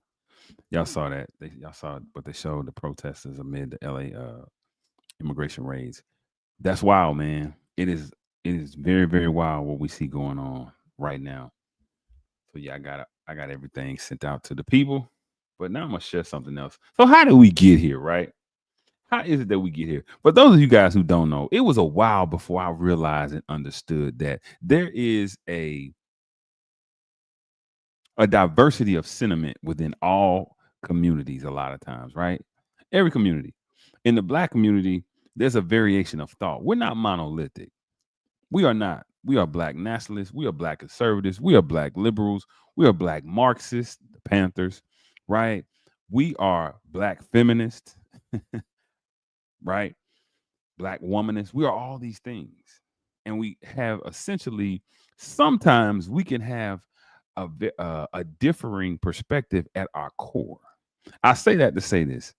S1: Y'all saw that. Y'all saw what they showed the protesters amid the LA immigration raids. That's wild, man. It is very, very wild what we see going on right now. So yeah, I got everything sent out to the people. But now I'm gonna share something else. So how did we get here, right? How is it that we get here? For those of you guys who don't know, it was a while before I realized and understood that there is a diversity of sentiment within all communities a lot of times, right? Every community. In the Black community, there's a variation of thought. We're not monolithic. We are not. We are Black nationalists. We are Black conservatives. We are Black liberals. We are Black Marxists, the Panthers, right? We are Black feminists, right? Black womanists. We are all these things. And we have essentially, sometimes we can have a differing perspective at our core. I say that to say this.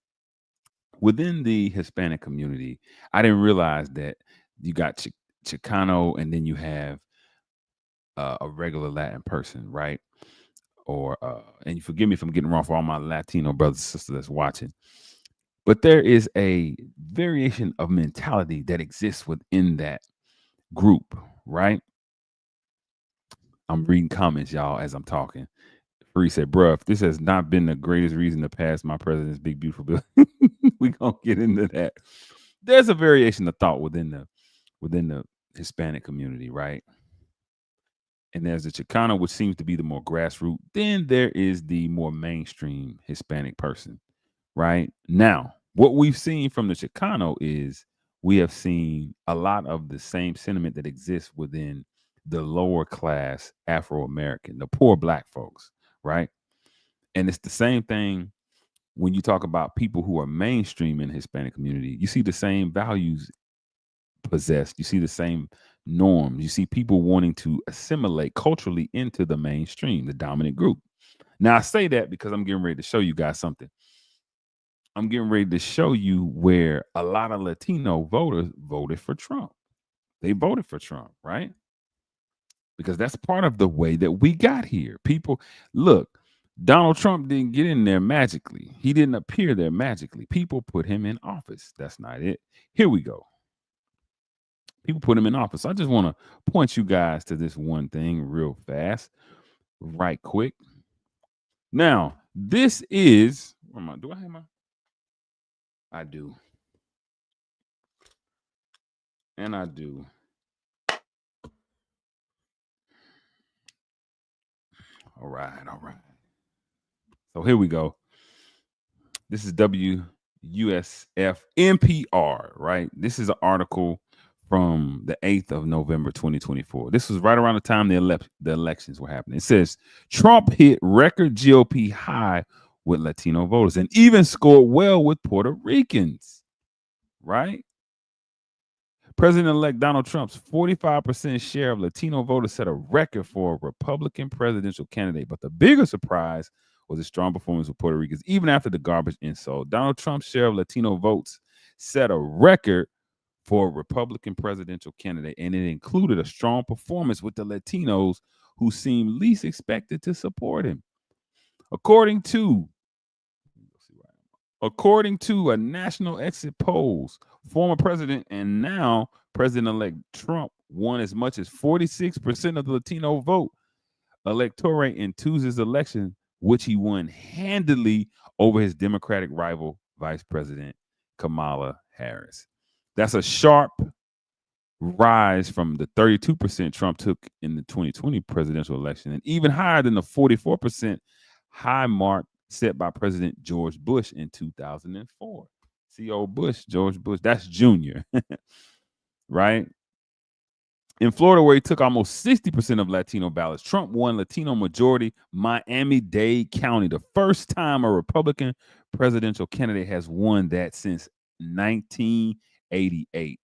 S1: Within the Hispanic community, I didn't realize that you got Chicano and then you have a regular Latin person, right? Or and you forgive me if I'm getting wrong for all my Latino brothers and sisters that's watching. But there is a variation of mentality that exists within that group, right? I'm reading comments, y'all, as I'm talking. Free said, bruh, if this has not been the greatest reason to pass my president's big, beautiful bill, we gonna get into that. There's a variation of thought within the Hispanic community, right? And there's the Chicano, which seems to be the more grassroots. Then there is the more mainstream Hispanic person, right? Now, what we've seen from the Chicano is we have seen a lot of the same sentiment that exists within the lower class Afro-American, the poor Black folks, right? And it's the same thing when you talk about people who are mainstream in the Hispanic community. You see the same values possessed. You see the same norms. You see people wanting to assimilate culturally into the mainstream, the dominant group. Now, I say that because I'm getting ready to show you guys something. I'm getting ready to show you where a lot of Latino voters voted for Trump. They voted for Trump, right? Because that's part of the way that we got here. People, look, Donald Trump didn't get in there magically. He didn't appear there magically. People put him in office. That's not it. Here we go. People put him in office. I just want to point you guys to this one thing real fast, right quick. Now, this is, do I have my? I do. And I do. All right. So here we go. This is WUSF NPR, right? This is an article from the 8th of November, 2024. This was right around the time the elections were happening. It says, Trump hit record GOP high with Latino voters and even scored well with Puerto Ricans, right? President-elect Donald Trump's 45% share of Latino voters set a record for a Republican presidential candidate. But the bigger surprise was a strong performance with Puerto Ricans. Even after the garbage insult, Donald Trump's share of Latino votes set a record for a Republican presidential candidate, and it included a strong performance with the Latinos who seemed least expected to support him. According to a national exit polls, former president and now President-elect Trump won as much as 46% of the Latino vote electorate in Tuesday's election, which he won handily over his Democratic rival, Vice President Kamala Harris. That's a sharp rise from the 32% Trump took in the 2020 presidential election, and even higher than the 44% high mark set by President George Bush in 2004. See, old Bush, George Bush, that's Junior, right? In Florida, where he took almost 60% of Latino ballots, Trump won Latino majority Miami-Dade County, the first time a Republican presidential candidate has won that since 1988.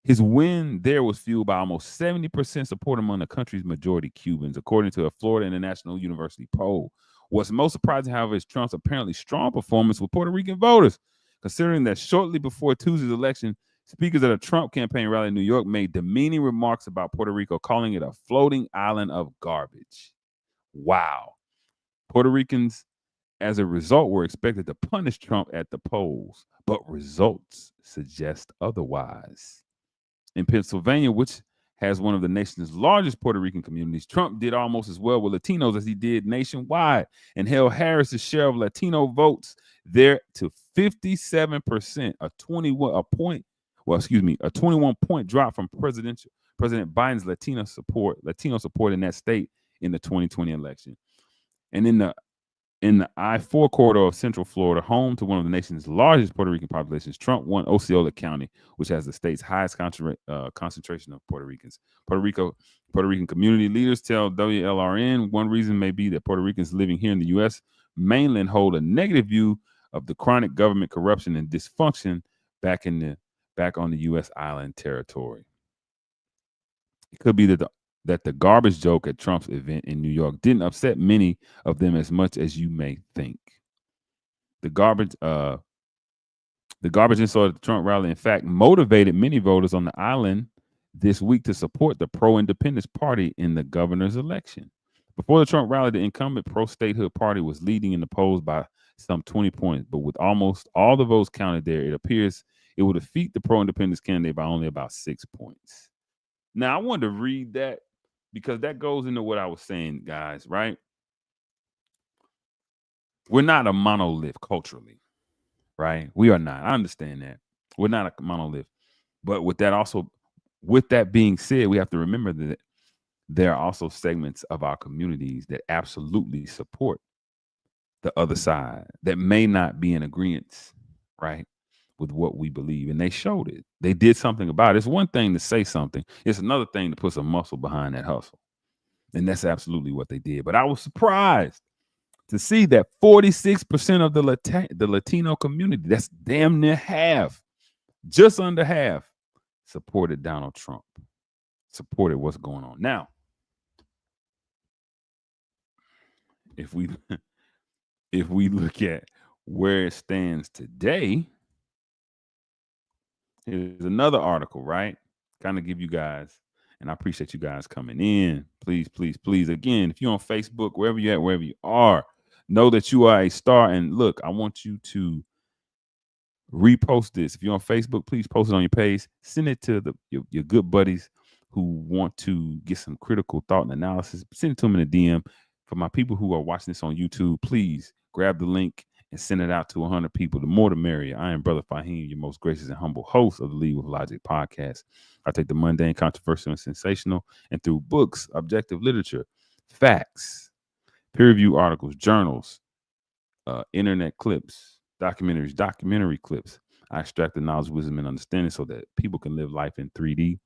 S1: His win there was fueled by almost 70% support among the country's majority Cubans, according to a Florida International University poll. What's most surprising, however, is Trump's apparently strong performance with Puerto Rican voters, considering that shortly before Tuesday's election, speakers at a Trump campaign rally in New York made demeaning remarks about Puerto Rico, calling it a floating island of garbage. Wow. Puerto Ricans, as a result, were expected to punish Trump at the polls, but results suggest otherwise. In Pennsylvania, which has one of the nation's largest Puerto Rican communities, Trump did almost as well with Latinos as he did nationwide and held Harris's share of Latino votes there to 57%, a 21-point drop from President Biden's Latino support in that state in the 2020 election. And in the I-4 corridor of Central Florida, home to one of the nation's largest Puerto Rican populations, Trump won Osceola County, which has the state's highest concentration of Puerto Ricans. Puerto Rican community leaders tell WLRN one reason may be that Puerto Ricans living here in the U.S. mainland hold a negative view of the chronic government corruption and dysfunction back on the U.S. island territory. It could be that the garbage joke at Trump's event in New York didn't upset many of them as much as you may think. The garbage insult at the Trump rally, in fact, motivated many voters on the island this week to support the pro-independence party in the governor's election. Before the Trump rally, the incumbent pro-statehood party was leading in the polls by some 20 points, but with almost all the votes counted there, it appears it will defeat the pro-independence candidate by only about 6 points. Now, I wanted to read that because that goes into what I was saying, guys, right? We're not a monolith culturally, right? We are not. I understand that. We're not a monolith. But with that being said, we have to remember that there are also segments of our communities that absolutely support the other side that may not be in agreement, right, with what we believe. And they showed it. They did something about it. It's one thing to say something. It's another thing to put some muscle behind that hustle. And that's absolutely what they did. But I was surprised to see that 46% of the Latino community, that's damn near half, just under half, supported Donald Trump, supported what's going on. Now, if we look at where it stands today, here's another article, right? Kind of give you guys, and I appreciate you guys coming in. Please, please, please. Again, if you're on Facebook, wherever you're at, wherever you are, know that you are a star. And look, I want you to repost this. If you're on Facebook, please post it on your page. Send it to your good buddies who want to get some critical thought and analysis. Send it to them in a DM. For my people who are watching this on YouTube, please grab the link and send it out to 100 people. The more the merrier. I am Brother Faheem, your most gracious and humble host of the Lead with Logic podcast. I take the mundane, controversial, and sensational, and through books, objective literature, facts, peer-reviewed articles, journals, internet clips, documentary clips, I extract the knowledge, wisdom, and understanding so that people can live life in 3D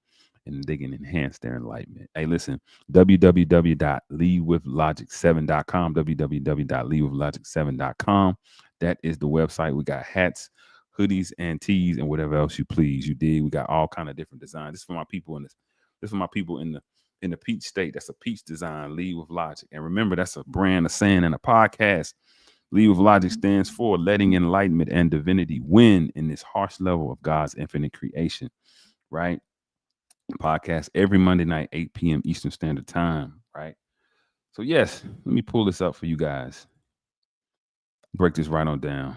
S1: and they can enhance their enlightenment. Hey, listen, www.leadwithlogic7.com, www.leadwithlogic7.com. That is the website. We got hats, hoodies, and tees, and whatever else you please. You did. We got all kind of different designs. This is for my people in this. This is for my people in the peach state. That's a peach design. Lead with Logic, and remember, that's a brand, a saying, and a podcast. Lead with Logic stands for letting enlightenment and divinity win in this harsh level of God's infinite creation, right? Podcast every Monday night, 8 p.m. Eastern Standard Time, right? So, yes, let me pull this up for you guys. Break this right on down.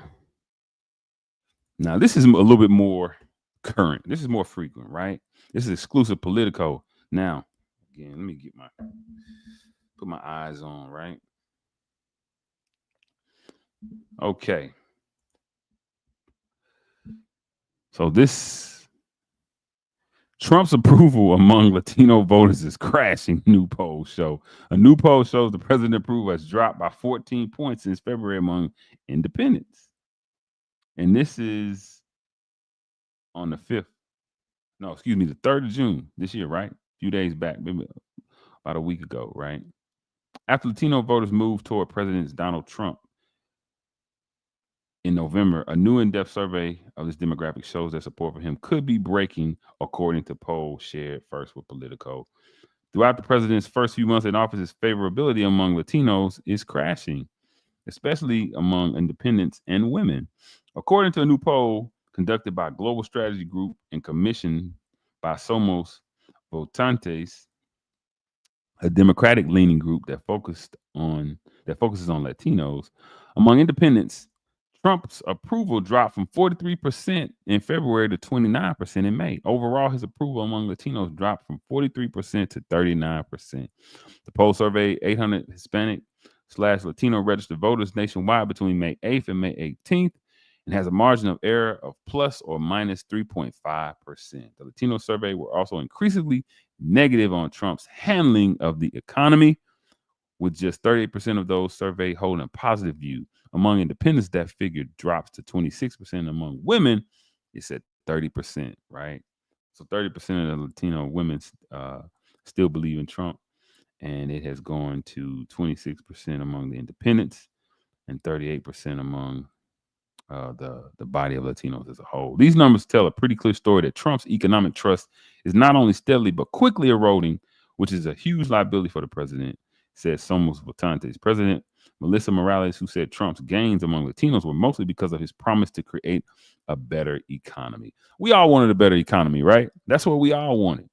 S1: Now, this is a little bit more current. This is more frequent, right? This is exclusive Politico. Now, again, let me put my eyes on, right? Okay. So Trump's approval among Latino voters is crashing, new polls show. A new poll shows the president approval has dropped by 14 points since February among independents. And this is on the 3rd of June this year, right? few days back, maybe about a week ago, right? After Latino voters moved toward President Donald Trump in November, a new in-depth survey of this demographic shows that support for him could be breaking, according to polls shared first with Politico. Throughout the president's first few months in office, his favorability among Latinos is crashing, especially among independents and women. According to a new poll conducted by Global Strategy Group and commissioned by Somos Votantes, a Democratic-leaning group that focuses on Latinos, among independents, Trump's approval dropped from 43% in February to 29% in May. Overall, his approval among Latinos dropped from 43% to 39%. The poll surveyed 800 Hispanic/Latino registered voters nationwide between May 8th and May 18th and has a margin of error of plus or minus 3.5%. The Latino survey were also increasingly negative on Trump's handling of the economy, with just 38% of those surveyed holding a positive view. Among independents, that figure drops to 26%. Among women, it's at 30%, right? So 30% of the Latino women still believe in Trump, and it has gone to 26% among the independents and 38% among the body of Latinos as a whole. These numbers tell a pretty clear story that Trump's economic trust is not only steadily but quickly eroding, which is a huge liability for the president, said Somos Votantes. President Melissa Morales, who said Trump's gains among Latinos were mostly because of his promise to create a better economy. We all wanted a better economy, right? That's what we all wanted,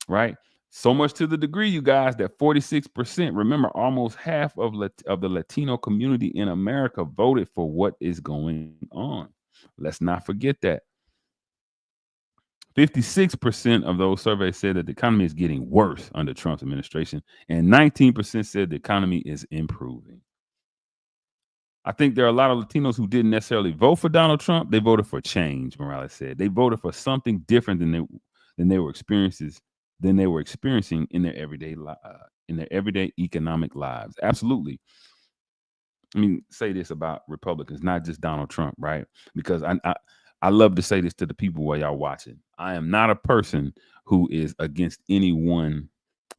S1: right? So much to the degree, you guys, that 46%, remember, almost half of the Latino community in America voted for what is going on. Let's not forget that. 56% of those surveys said that the economy is getting worse under Trump's administration, and 19% said the economy is improving. I think there are a lot of Latinos who didn't necessarily vote for Donald Trump. They voted for change, Morales said. They voted for something different than they were experiencing in their everyday economic lives. Absolutely. Let me say this about Republicans, not just Donald Trump, right? Because I love to say this to the people while y'all watching. I am not a person who is against any one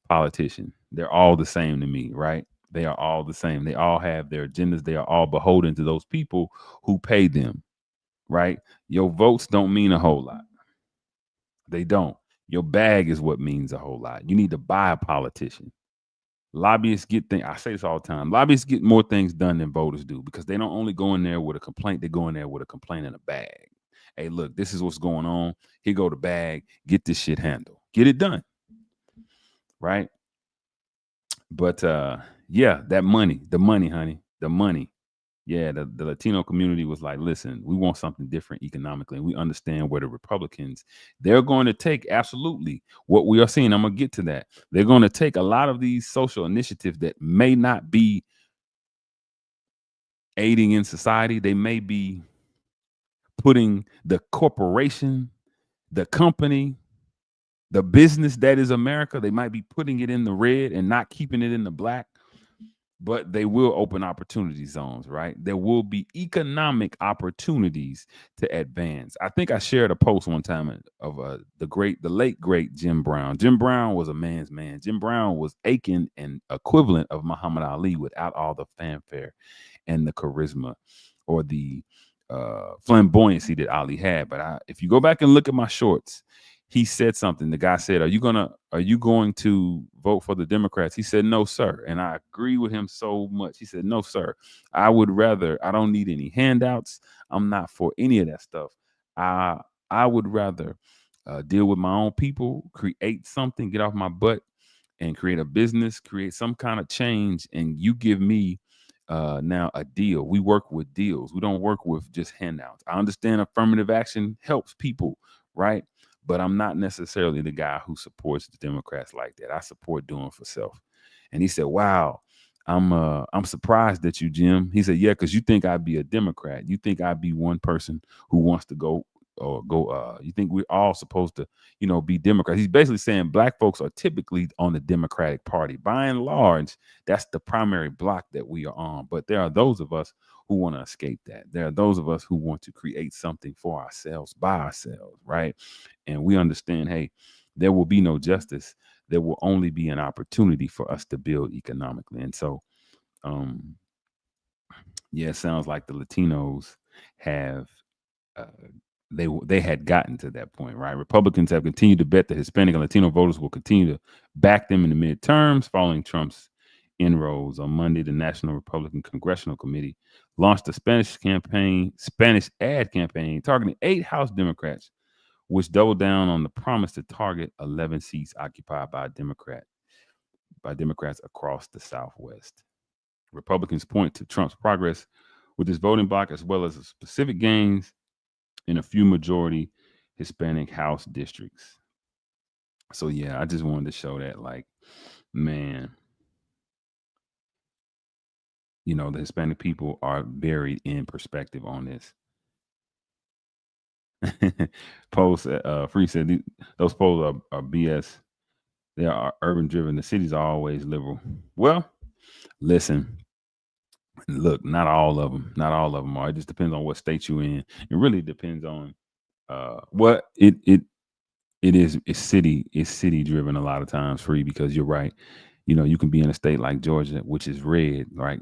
S1: politician. They're all the same to me, right? They are all the same. They all have their agendas. They are all beholden to those people who pay them, right? Your votes don't mean a whole lot. They don't. Your bag is what means a whole lot. You need to buy a politician. Lobbyists get things. I say this all the time. Lobbyists get more things done than voters do because they don't only go in there with a complaint. They go in there with a complaint in a bag. Hey, look, this is what's going on. Here go the bag. Get this shit handled. Get it done. Right? But yeah, that money, the money, honey, the money. Yeah, the Latino community was like, listen, we want something different economically. And we understand where the Republicans, they're going to take absolutely what we are seeing. I'm going to get to that. They're going to take a lot of these social initiatives that may not be aiding in society. They may be putting the corporation, the company, the business that is America, they might be putting it in the red and not keeping it in the black. But they will open opportunity zones, right? There will be economic opportunities to advance. I think I shared a post one time of the late great Jim Brown. Jim Brown was a man's man. Jim Brown was Aiken and equivalent of Muhammad Ali without all the fanfare and the charisma or the flamboyancy that Ali had. But if you go back and look at my shorts, he said something. The guy said, are you going to vote for the Democrats? He said, no, sir. And I agree with him so much. He said, no, sir. I don't need any handouts. I'm not for any of that stuff. I would rather deal with my own people, create something, get off my butt and create a business, create some kind of change. And you give me now a deal. We work with deals. We don't work with just handouts. I understand affirmative action helps people, right? But I'm not necessarily the guy who supports the Democrats like that. I support doing for self. And he said, wow, I'm surprised at you, Jim. He said, yeah, because you think I'd be a Democrat. You think I'd be one person who wants to go. You think we're all supposed to, be Democrats. He's basically saying black folks are typically on the Democratic Party. By and large, that's the primary block that we are on. But there are those of us who want to escape that. There are those of us who want to create something for ourselves, by ourselves, right? And we understand, hey, there will be no justice. There will only be an opportunity for us to build economically. And so, yeah, it sounds like the Latinos have uh, they had gotten to that point, right? Republicans have continued to bet that Hispanic and Latino voters will continue to back them in the midterms following Trump's inroads. On Monday, the National Republican Congressional Committee launched a Spanish ad campaign targeting 8 House Democrats, which doubled down on the promise to target 11 seats occupied by Democrats across the Southwest. Republicans point to Trump's progress with his voting bloc as well as specific gains in a few majority Hispanic House districts. So yeah, I just wanted to show that, like, man, the Hispanic people are buried in perspective on this. Post Free said those polls are BS. They are urban driven. The cities are always liberal. Well, listen, look, not all of them are. It just depends on what state you're in. It really depends on what it's city driven a lot of times, Free, because you're right. You can be in a state like Georgia, which is red, right?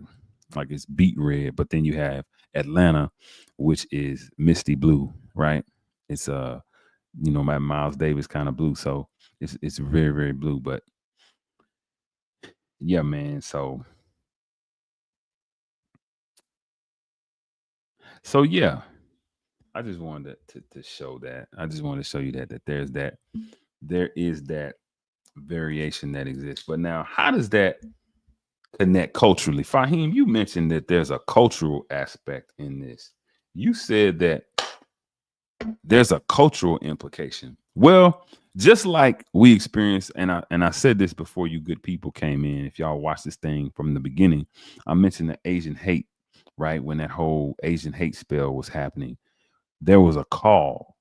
S1: Like it's beet red, but then you have Atlanta, which is misty blue, right? It's my Miles Davis kind of blue, so it's very, very blue. But yeah, man. So yeah, I just wanted to show that. I just wanted to show you that there is that variation that exists. But now, how does that connect culturally? Faheem, you mentioned that there's a cultural aspect in this. You said that there's a cultural implication. Well, just like we experienced, and I said this before you good people came in. If y'all watch this thing from the beginning, I mentioned the Asian hate, right? When that whole Asian hate spell was happening, there was a call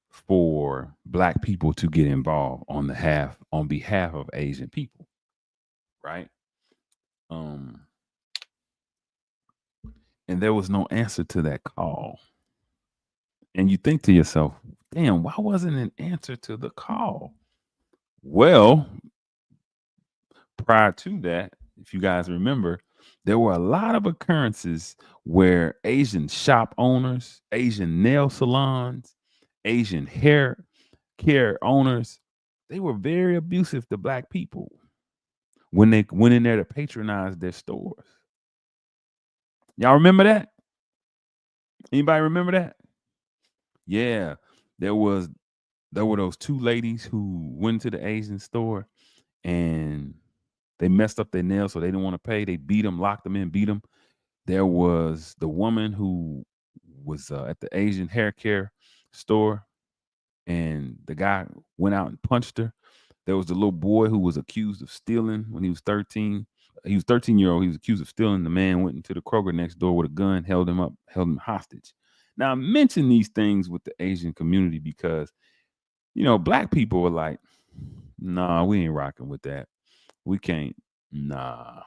S1: for Black people to get involved on behalf of Asian people, right? And there was no answer to that call. And you think to yourself, damn, why wasn't an answer to the call? Well, prior to that, if you guys remember, there were a lot of occurrences where Asian shop owners, Asian nail salons, Asian hair care owners, they were very abusive to Black people when they went in there to patronize their stores. Y'all remember that? Anybody remember that? Yeah, there were those 2 ladies who went to the Asian store and they messed up their nails, so they didn't want to pay. They beat them, locked them in, beat them. There was the woman who was at the Asian hair care store, and the guy went out and punched her. There was the little boy who was accused of stealing when he was 13. He was 13-year-old. He was accused of stealing. The man went into the Kroger next door with a gun, held him hostage. Now, I mention these things with the Asian community because, Black people were like, nah, we ain't rocking with that. We can't. Nah.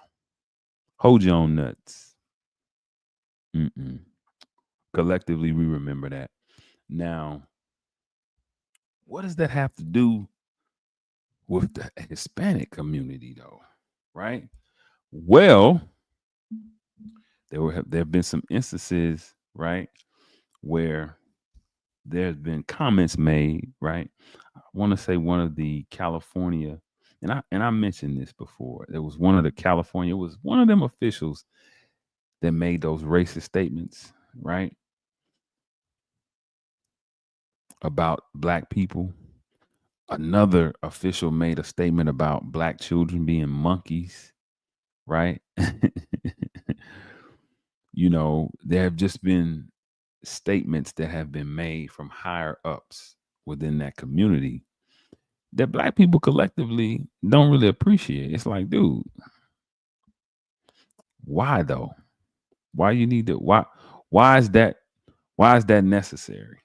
S1: Hold your own nuts. Mm-mm. Collectively, we remember that. Now, what does that have to do with the Hispanic community, though? Right? Well, there have been some instances, right, where there's been comments made, right? I want to say one of the California, and I mentioned this before. There was one of them officials that made those racist statements, right, about Black people. Another official made a statement about Black children being monkeys, right? There have just been statements that have been made from higher ups within that community that Black people collectively don't really appreciate. It's like, dude, why though? Why you need to why is that necessary?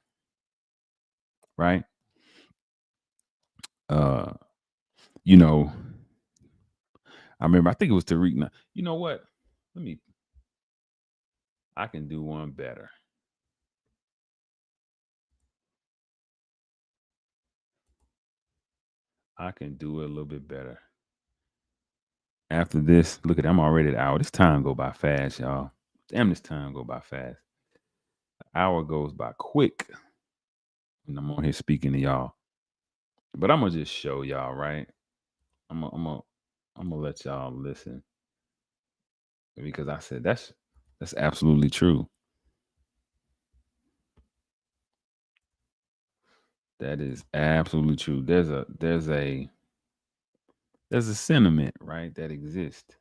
S1: Right? You know, I remember I think it was Tariq. Now, you know what? I can do one better. I can do it a little bit better. After this, look at I'm already at the hour. This time go by fast, y'all. Damn, this time go by fast. The hour goes by quick when I'm on here speaking to y'all. But I'm gonna just show y'all, right? I'm gonna let y'all listen because I said that's absolutely true. That is absolutely true. There's a sentiment, right, that exists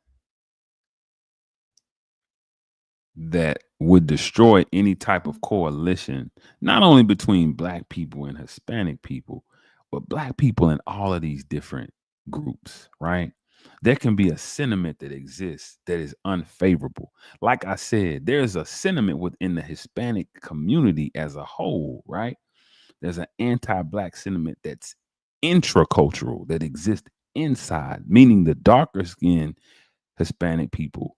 S1: that would destroy any type of coalition, not only between black people and Hispanic people, but black people in all of these different groups, right? There can be a sentiment that exists that is unfavorable. Like I said, there's a sentiment within the Hispanic community as a whole, right? There's an anti-black sentiment that's intracultural that exists inside, meaning the darker skinned Hispanic people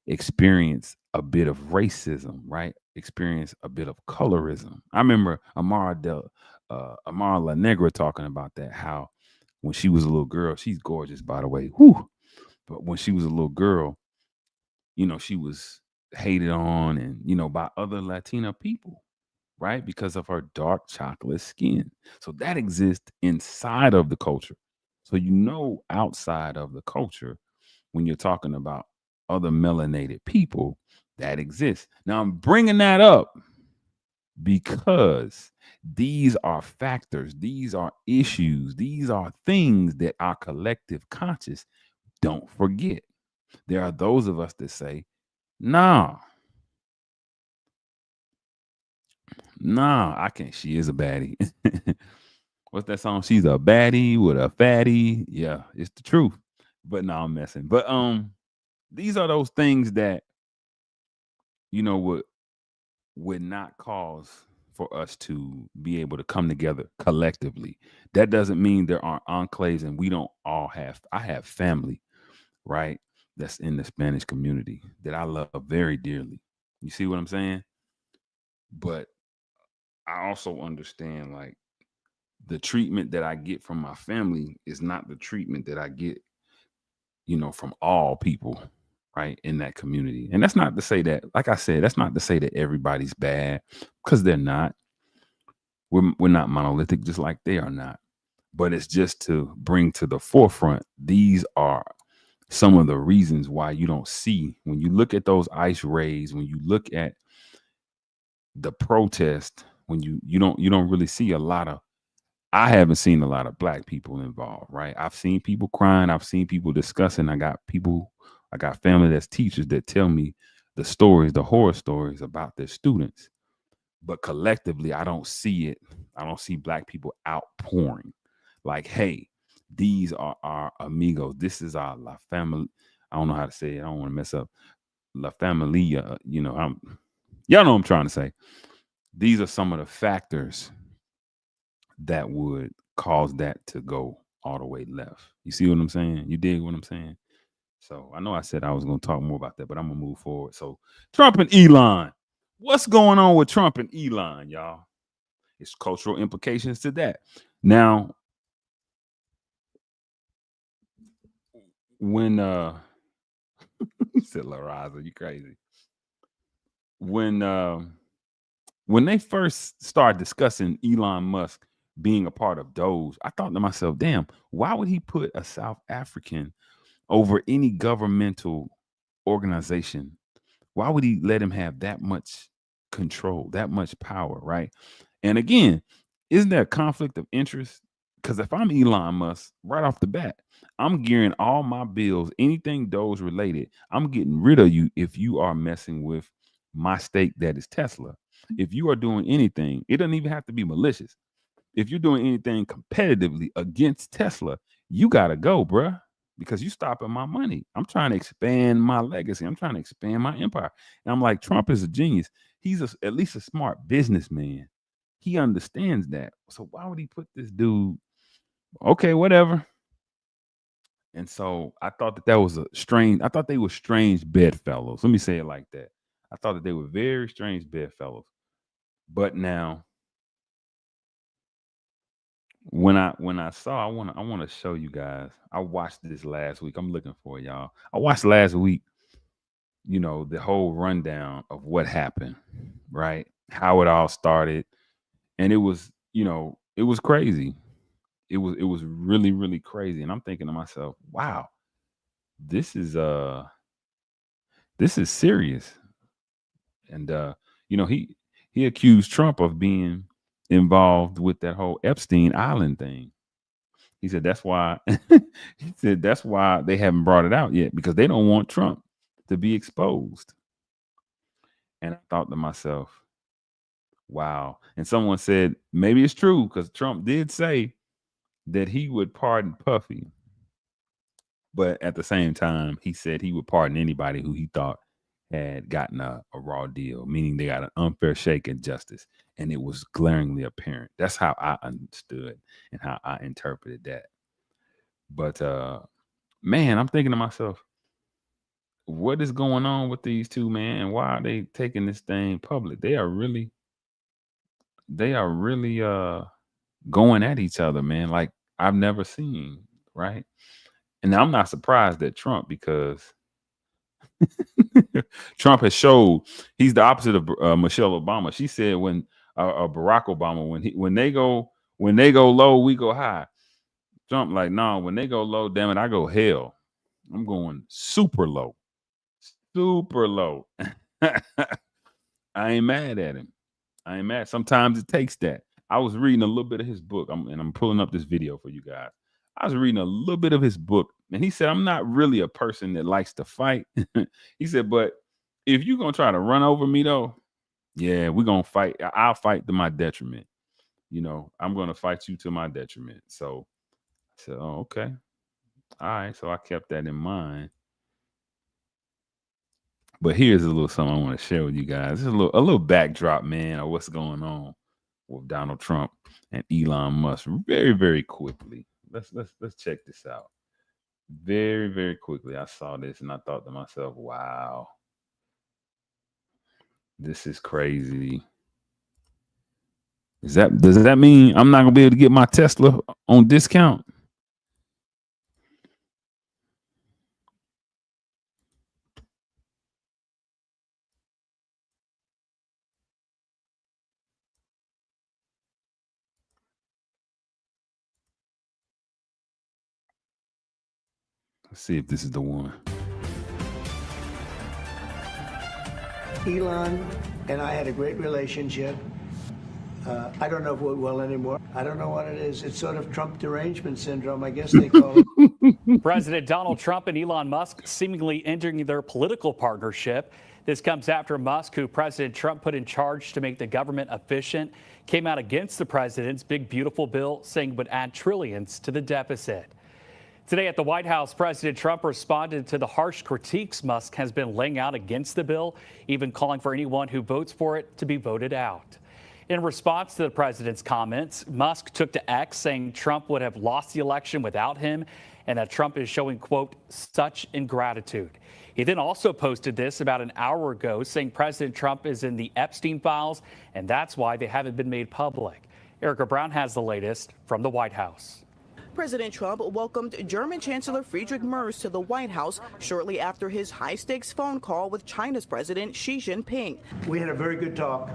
S1: experience a bit of racism, right? Experience a bit of colorism. I remember Amara La Negra talking about that, how when she was a little girl, she's gorgeous, by the way. Whew. But when she was a little girl, she was hated on and, by other Latina people, right? Because of her dark chocolate skin. So that exists inside of the culture. So, outside of the culture, when you're talking about other melanated people, that exists. Now, I'm bringing that up because these are factors, these are issues, these are things that our collective conscious don't forget. There are those of us that say, nah, I can't. She is a baddie. What's that song? She's a baddie with a fatty. Yeah, it's the truth. But no, I'm messing. But these are those things that would not cause for us to be able to come together collectively. That doesn't mean there aren't enclaves and we don't all have. I have family, right? That's in the Spanish community that I love very dearly. You see what I'm saying? But I also understand like the treatment that I get from my family is not the treatment that I get, from all people, right, in that community. And that's not to say that, like I said, that's not to say that everybody's bad, because they're not. We're not monolithic, just like they are not. But it's just to bring to the forefront, these are some of the reasons why you don't see, when you look at those ICE raids, when you look at the protest, when you don't really see a lot of, I haven't seen a lot of black people involved, right? I've seen people crying, I've seen people discussing. I got family that's teachers that tell me the stories, the horror stories about their students. But collectively, I don't see it. I don't see black people outpouring like, hey, these are our amigos. This is our La Family. I don't know how to say it. I don't want to mess up. La Familia. Y'all know what I'm trying to say. These are some of the factors that would cause that to go all the way left. You see what I'm saying? You dig what I'm saying? So I know I said I was going to talk more about that, but I'm going to move forward. So Trump and Elon. What's going on with Trump and Elon, y'all? It's cultural implications to that. Now, when you said La Raza, you crazy. When they first started discussing Elon Musk being a part of Doge, I thought to myself, damn, why would he put a South African over any governmental organization? Why would he let him have that much control, that much power, right? And again, isn't there a conflict of interest? Because if I'm Elon Musk, right off the bat, I'm gearing all my bills, anything Doge related, I'm getting rid of you if you are messing with my stake that is Tesla. If you are doing anything, it doesn't even have to be malicious. If you're doing anything competitively against Tesla, you got to go, bruh, because you stopping my money. I'm trying to expand my legacy. I'm trying to expand my empire. And I'm like, Trump is a genius. He's at least a smart businessman. He understands that. So why would he put this dude? Okay, whatever. And so I thought that was I thought they were strange bedfellows. Let me say it like that. I thought that they were very strange bedfellows. But now, when I saw, I want to show you guys. I watched this last week. I'm looking for it, y'all. I watched last week, the whole rundown of what happened, right? How it all started. And it was, it was crazy. It was really, really crazy. And I'm thinking to myself, wow, this is serious. And he accused Trump of being involved with that whole Epstein Island thing. He said that's why they haven't brought it out yet, because they don't want Trump to be exposed. And I thought to myself, wow. And someone said maybe it's true, because Trump did say that he would pardon Puffy. But at the same time, he said he would pardon anybody who he thought had gotten a raw deal, meaning they got an unfair shake at justice. And it was glaringly apparent. That's how I understood and how I interpreted that. But man, I'm thinking to myself, what is going on with these two, man? And why are they taking this thing public? They are really going at each other, man, like I've never seen, right? And I'm not surprised at Trump, because Trump has showed he's the opposite of Michelle Obama. She said when Barack Obama, when they go low, we go high. Trump like, no, when they go low, damn it, I go hell. I'm going super low. Super low. I ain't mad at him. I ain't mad. Sometimes it takes that. I was reading a little bit of his book, and I'm pulling up this video for you guys. I was reading a little bit of his book, and he said, I'm not really a person that likes to fight. He said, but if you're going to try to run over me, though, yeah, we're going to fight. I'll fight to my detriment. I'm going to fight you to my detriment. So I said, oh, okay. All right. So I kept that in mind. But here's a little something I want to share with you guys. This is a little backdrop, man, of what's going on with Donald Trump and Elon Musk. Very, very quickly. Let's check this out. Very, very quickly. I saw this and I thought to myself, wow, this is crazy. Does that mean I'm not gonna be able to get my Tesla on discount? Let's see if this is the one.
S18: Elon and I had a great relationship. I don't know if we will anymore. I don't know what it is. It's sort of Trump derangement syndrome, I guess they call it.
S19: President Donald Trump and Elon Musk seemingly ending their political partnership. This comes after Musk, who President Trump put in charge to make the government efficient, came out against the president's big, beautiful bill, saying it would add trillions to the deficit. Today at the White House, President Trump responded to the harsh critiques Musk has been laying out against the bill, even calling for anyone who votes for it to be voted out. In response to the president's comments, Musk took to X, saying Trump would have lost the election without him and that Trump is showing, quote, such ingratitude. He then also posted this about an hour ago, saying President Trump is in the Epstein files, and that's why they haven't been made public. Erica Brown has the latest from the White House.
S20: President Trump welcomed German Chancellor Friedrich Merz to the White House shortly after his high-stakes phone call with China's President Xi Jinping.
S18: We had a very good talk,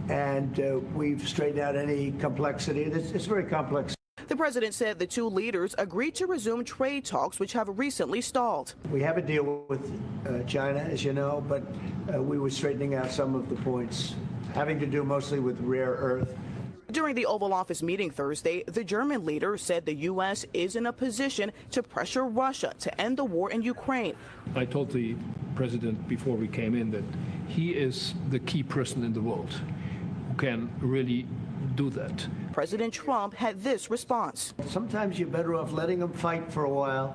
S18: and we've straightened out any complexity. It's very complex.
S20: The president said the two leaders agreed to resume trade talks, which have recently stalled.
S18: We have a deal with China, as you know, but we were straightening out some of the points, having to do mostly with rare earth.
S20: During the Oval Office meeting Thursday, the German leader said the U.S. is in a position to pressure Russia to end the war in Ukraine.
S21: I told the president before we came in that he is the key person in the world who can really do that.
S20: President Trump had this response.
S18: Sometimes you're better off letting them fight for a while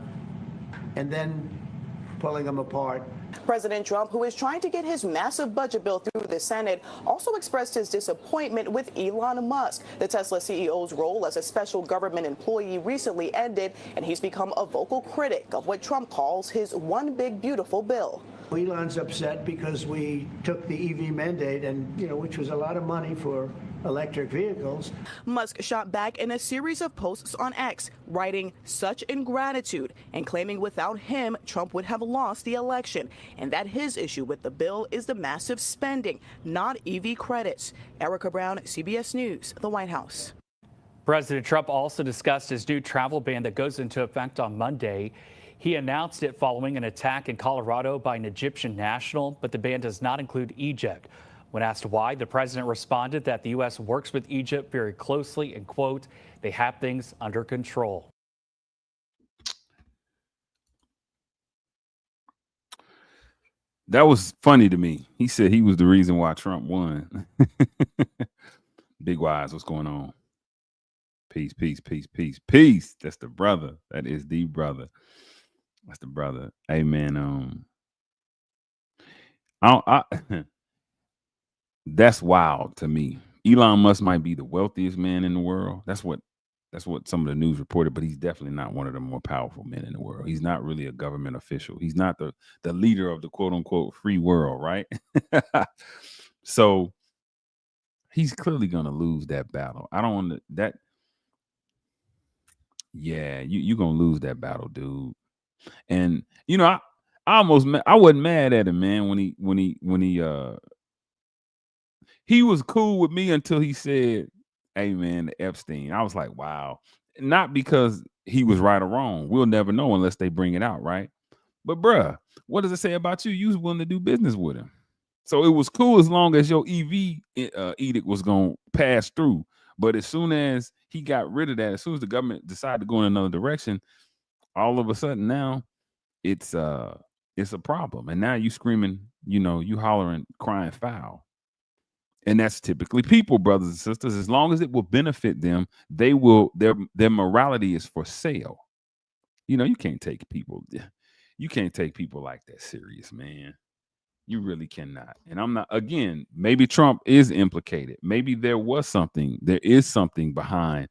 S18: and then pulling them apart.
S20: President Trump, who is trying to get his massive budget bill through the Senate, also expressed his disappointment with Elon Musk. The Tesla CEO's role as a special government employee recently ended, and he's become a vocal critic of what Trump calls his one big beautiful bill.
S18: Elon's upset because we took the EV mandate and, which was a lot of money for electric vehicles.
S20: Musk shot back in a series of posts on X, writing such ingratitude and claiming without him, Trump would have lost the election, and that his issue with the bill is the massive spending, not EV credits. Erica Brown, CBS News, the White House.
S19: President Trump also discussed his new travel ban that goes into effect on Monday. He announced it following an attack in Colorado by an Egyptian national, but the ban does not include Egypt. When asked why, the president responded that the U.S. works with Egypt very closely and, quote, they have things under control.
S1: That was funny to me. He said he was the reason why Trump won. Big Wise, what's going on? Peace, peace, peace, peace, peace. That's the brother. That is the brother. That's the brother. Hey, man, that's wild to me. Elon Musk might be the wealthiest man in the world. That's what some of the news reported, but he's definitely not one of the more powerful men in the world. He's not really a government official. He's not the leader of the quote unquote free world, right? So he's clearly gonna lose that battle. I don't want that. Yeah, you're gonna lose that battle, dude. And I wasn't mad at him, man, when he was cool with me until he said, hey man, Epstein. I was like, wow. Not because he was right or wrong. We'll never know unless they bring it out, right? But bruh, what does it say about you? You was willing to do business with him. So it was cool as long as your EV edict was gonna pass through. But as soon as he got rid of that, as soon as the government decided to go in another direction, all of a sudden now it's a problem. And now you screaming, you hollering, crying foul. And that's typically people, brothers and sisters. As long as it will benefit them, they will. Their morality is for sale. You can't take people. You can't take people like that serious, man. You really cannot. And I'm not. Again, maybe Trump is implicated. Maybe there is something behind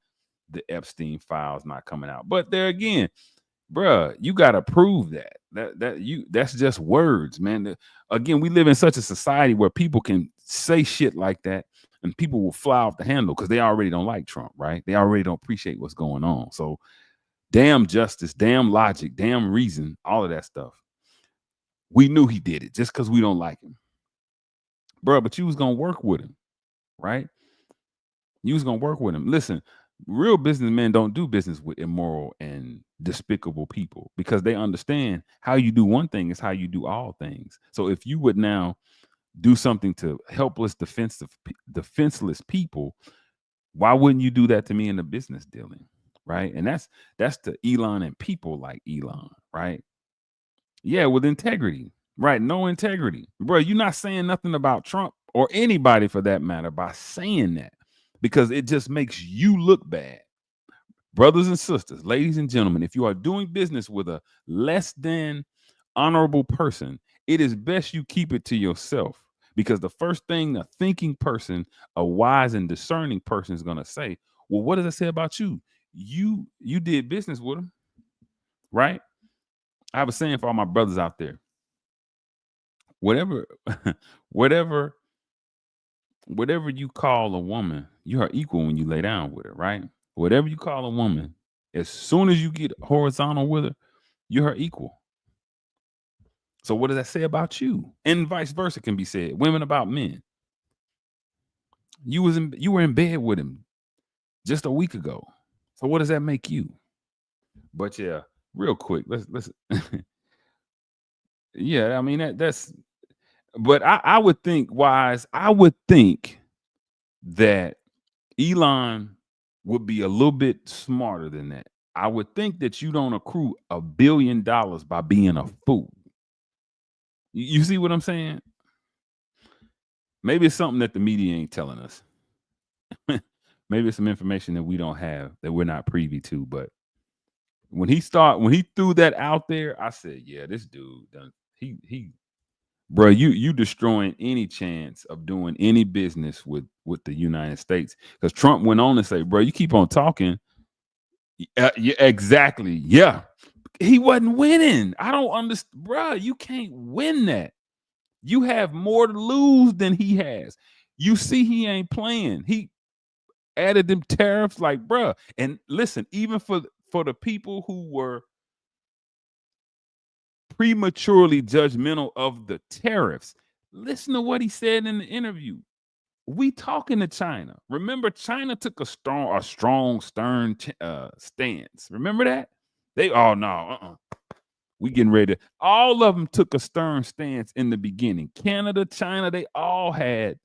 S1: the Epstein files not coming out. But there again, bruh, you got to prove that. That's just words, man. Again, we live in such a society where people can say shit like that and people will fly off the handle because they already don't like Trump, right? They already don't appreciate what's going on. So damn justice, damn logic, damn reason, all of that stuff. We knew he did it just because we don't like him. Bruh, but you was going to work with him, right? You was going to work with him. Listen, real businessmen don't do business with immoral and despicable people because they understand how you do one thing is how you do all things. So if you would now do something to helpless, defenseless people, why wouldn't you do that to me in the business dealing, right? And that's to Elon and people like Elon, right? Yeah, with integrity, right? No integrity. Bro, you're not saying nothing about Trump or anybody for that matter by saying that because it just makes you look bad. Brothers and sisters, ladies and gentlemen, if you are doing business with a less than honorable person, it is best you keep it to yourself because the first thing a thinking person, a wise and discerning person is going to say, well, what does it say about you? You did business with him, right? I have a saying for all my brothers out there. Whatever you call a woman, you are equal when you lay down with her, right? Whatever you call a woman, as soon as you get horizontal with her, you're her equal. So what does that say about you? And vice versa can be said. Women about men. You were in bed with him just a week ago. So what does that make you? But yeah, real quick, let's yeah, I mean that's but I would think that Elon would be a little bit smarter than that. I would think that you don't accrue $1 billion by being a fool. You see what I'm saying? Maybe it's something that the media ain't telling us. Maybe it's some information that we don't have, that we're not privy to. But when he threw that out there, I said, yeah, this dude done bro, you destroying any chance of doing any business with the United States. Because Trump went on to say, bro, you keep on talking. Yeah, exactly. Yeah. he wasn't winning. I don't understand, bro. You can't win that. You have more to lose than he has. You see, he ain't playing. He added them tariffs, like, bro. And listen, even for the people who were prematurely judgmental of the tariffs, listen to what he said in the interview. We talking to China. Remember, China took a strong, stern stance. Remember that? They no, we getting ready to. All of them took a stern stance in the beginning. Canada, China, they all had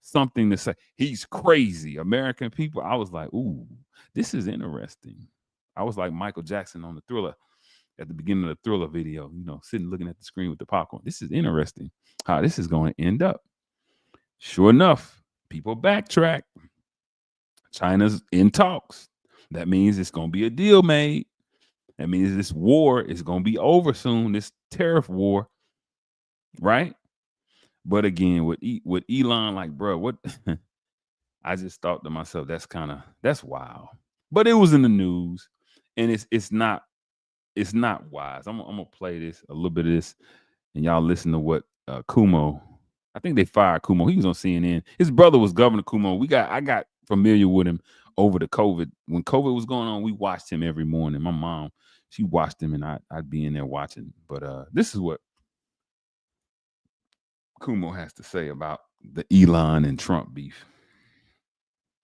S1: something to say. He's crazy. American people. I was like, ooh, this is interesting. I was like Michael Jackson on the Thriller at the beginning of the Thriller video, sitting looking at the screen with the popcorn. This is interesting how this is going to end up. Sure enough, people backtrack. China's in talks. That means it's going to be a deal made. That means this war is going to be over soon, this tariff war, right? But again, with Elon, like, bro, what? I just thought to myself, that's wild. But it was in the news, and it's not wise. I'm gonna play this, a little bit of this, and y'all listen to what Kumo. I think they fired Kumo. He was on CNN. His brother was Governor Kumo. I got familiar with him over the COVID. When COVID was going on, we watched him every morning. My mom, she watched him, and I'd be in there watching. But this is what Kumo has to say about the Elon and Trump beef.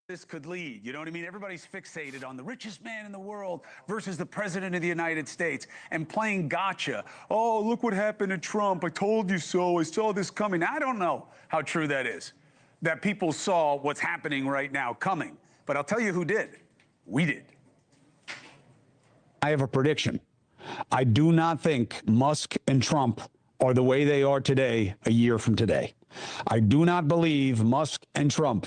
S3: This could lead. You know what I mean? Everybody's fixated on the richest man in the world versus the president of the United States and playing gotcha. Oh, look what happened to Trump. I told you so. I saw this coming. I don't know how true that is, that people saw what's happening right now coming. But I'll tell you who did. We did. I have a prediction. I do not think Musk and Trump are the way they are today a year from today. I do not believe Musk and Trump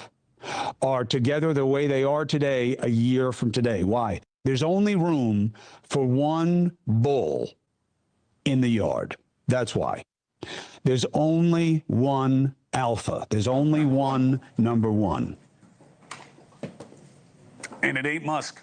S3: are together the way they are today a year from today. Why? There's only room for one bull in the yard. That's why. There's only one alpha. There's only one number one. And it ain't Musk.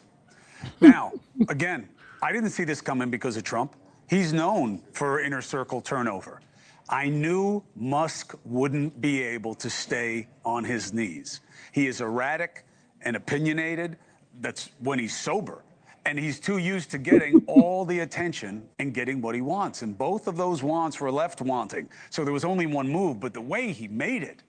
S3: Now, again, I didn't see this coming because of Trump. He's known for inner circle turnover. I knew Musk wouldn't be able to stay on his knees. He is erratic and opinionated. That's when he's sober. And he's too used to getting all the attention and getting what he wants. And both of those wants were left wanting. So there was only one move, but the way he made it,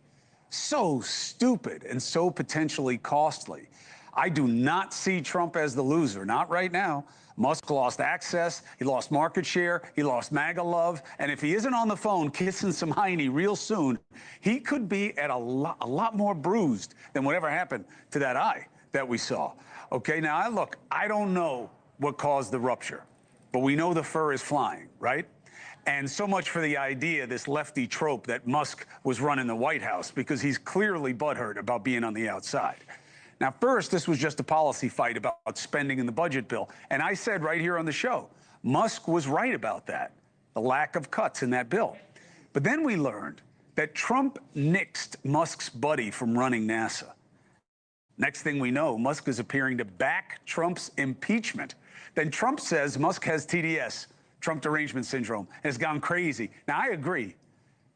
S3: so stupid and so potentially costly. I do not see Trump as the loser, not right now. Musk lost access, he lost market share, he lost MAGA love, and if he isn't on the phone kissing some hiney real soon, he could be at a lot more bruised than whatever happened to that eye that we saw. Okay, now look, I don't know what caused the rupture, but we know the fur is flying, right? And so much for the idea, this lefty trope that Musk was running the White House, because he's clearly butthurt about being on the outside. Now, first, this was just a policy fight about spending in the budget bill. And I said right here on the show, Musk was right about that, the lack of cuts in that bill. But then we learned that Trump nixed Musk's buddy from running NASA. Next thing we know, Musk is appearing to back Trump's impeachment. Then Trump says Musk has TDS, Trump derangement syndrome, and has gone crazy. Now, I agree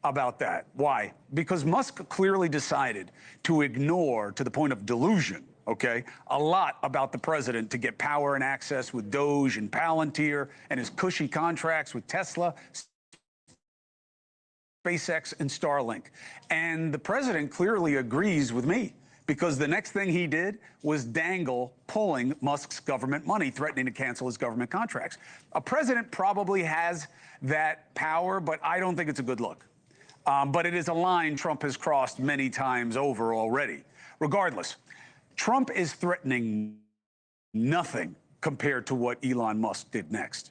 S3: about that. Why? Because Musk clearly decided to ignore, to the point of delusion, okay, a lot about the president to get power and access with Doge and Palantir and his cushy contracts with Tesla, SpaceX, and Starlink. And the president clearly agrees with me, because the next thing he did was dangle pulling Musk's government money, threatening to cancel his government contracts. A president probably has that power, but I don't think it's a good look. But it is a line Trump has crossed many times over already. Regardless, Trump is threatening nothing compared to what Elon Musk did next.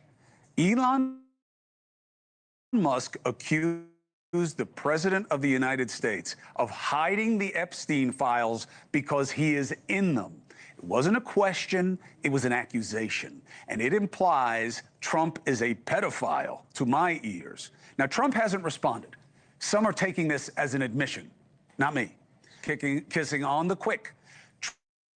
S3: Elon Musk accused the president of the United States of hiding the Epstein files because he is in them. It wasn't a question, it was an accusation. And it implies Trump is a pedophile to my ears. Now, Trump hasn't responded. Some are taking this as an admission, not me. Kissing on the quick.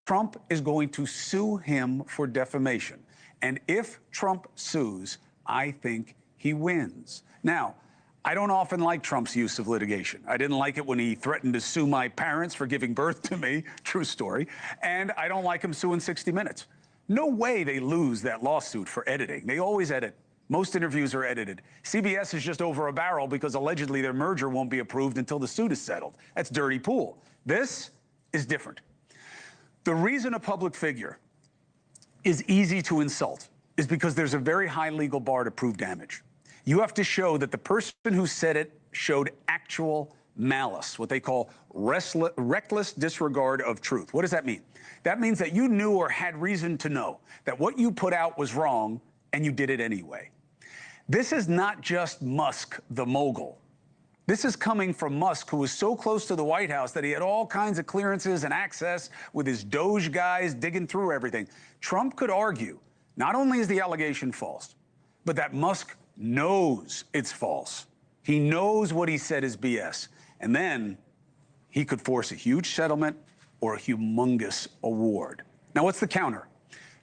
S3: Trump is going to sue him for defamation. And if Trump sues, I think he wins. Now, I don't often like Trump's use of litigation. I didn't like it when he threatened to sue my parents for giving birth to me, true story, and I don't like him suing 60 Minutes. No way they lose that lawsuit for editing. They always edit. Most interviews are edited. CBS is just over a barrel because allegedly their merger won't be approved until the suit is settled. That's dirty pool. This is different. The reason a public figure is easy to insult is because there's a very high legal bar to prove damage. You have to show that the person who said it showed actual malice, what they call reckless disregard of truth. What does that mean? That means that you knew or had reason to know that what you put out was wrong and you did it anyway. This is not just Musk, the mogul. This is coming from Musk, who was so close to the White House that he had all kinds of clearances and access with his Doge guys digging through everything. Trump could argue, not only is the allegation false, but that Musk knows it's false. He knows what he said is BS. And then he could force a huge settlement or a humongous award. Now, what's the counter?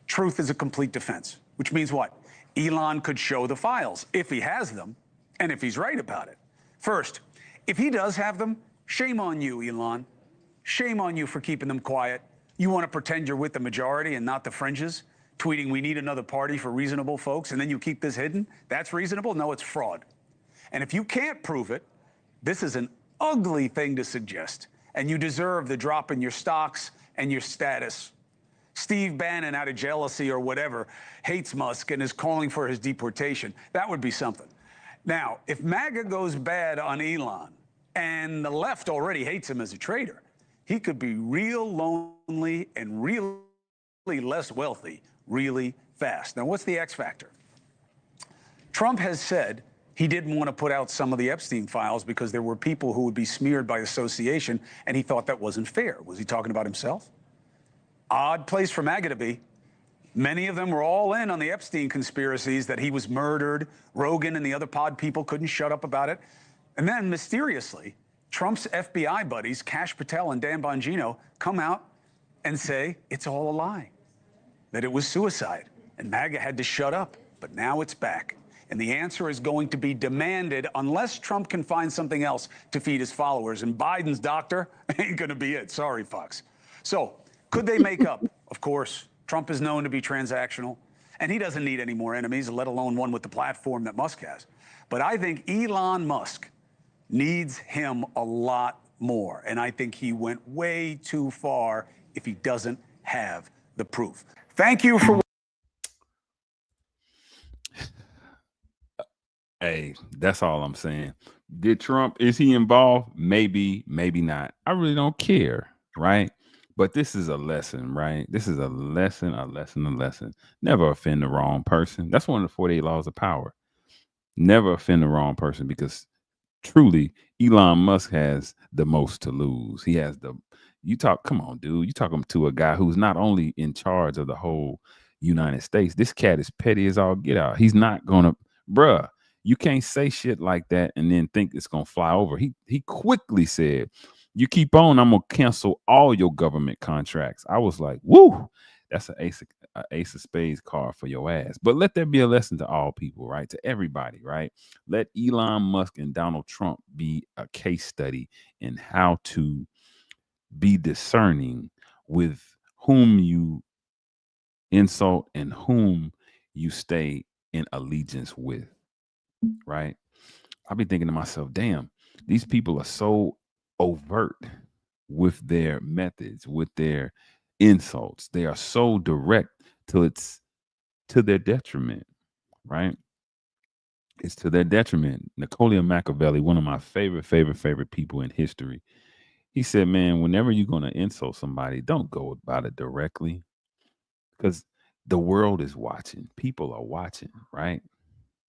S3: Truth is a complete defense, which means what? Elon could show the files if he has them and if he's right about it. First, if he does have them, shame on you, Elon. Shame on you for keeping them quiet. You want to pretend you're with the majority and not the fringes, tweeting we need another party for reasonable folks, and then you keep this hidden? That's reasonable? No, it's fraud. And if you can't prove it, this is an ugly thing to suggest, and you deserve the drop in your stocks and your status. Steve Bannon, out of jealousy or whatever, hates Musk and is calling for his deportation. That would be something. Now, if MAGA goes bad on Elon, and the left already hates him as a traitor, he could be real lonely and really less wealthy really fast. Now, what's the X factor? Trump has said he didn't want to put out some of the Epstein files because there were people who would be smeared by association, and he thought that wasn't fair. Was he talking about himself? Odd place for MAGA to be. Many of them were all in on the Epstein conspiracies, that he was murdered. Rogan and the other pod people couldn't shut up about it. And then, mysteriously, Trump's FBI buddies, Kash Patel and Dan Bongino, come out and say it's all a lie, that it was suicide. And MAGA had to shut up. But now it's back. And the answer is going to be demanded unless Trump can find something else to feed his followers. And Biden's doctor ain't going to be it. Sorry, Fox. So could they make up? Of course. Trump is known to be transactional, and he doesn't need any more enemies, let alone one with the platform that Musk has. But I think Elon Musk needs him a lot more, and I think he went way too far if he doesn't have the proof. Thank you for...
S1: Hey, that's all I'm saying. Did Trump, is he involved? Maybe, maybe not. I really don't care, right? But this is a lesson, right? This is a lesson, a lesson, a lesson. Never offend the wrong person. That's one of the 48 laws of power. Never offend the wrong person, because truly, Elon Musk has the most to lose. He has come on, dude. You talking to a guy who's not only in charge of the whole United States. This cat is petty as all get out. He's not gonna, bruh, you can't say shit like that and then think it's gonna fly over. He quickly said, you keep on, I'm gonna cancel all your government contracts. I was like, woo, that's an ace of spades card for your ass. But let there be a lesson to all people, right? To everybody, right? Let Elon Musk and Donald Trump be a case study in how to be discerning with whom you insult and whom you stay in allegiance with, right? I'll be thinking to myself, damn, these people are so overt with their methods, with their insults. They are so direct till it's to their detriment, right? It's to their detriment. Niccolo Machiavelli, one of my favorite people in history, he said, man, whenever you're going to insult somebody, don't go about it directly, because the world is watching. People are watching, right?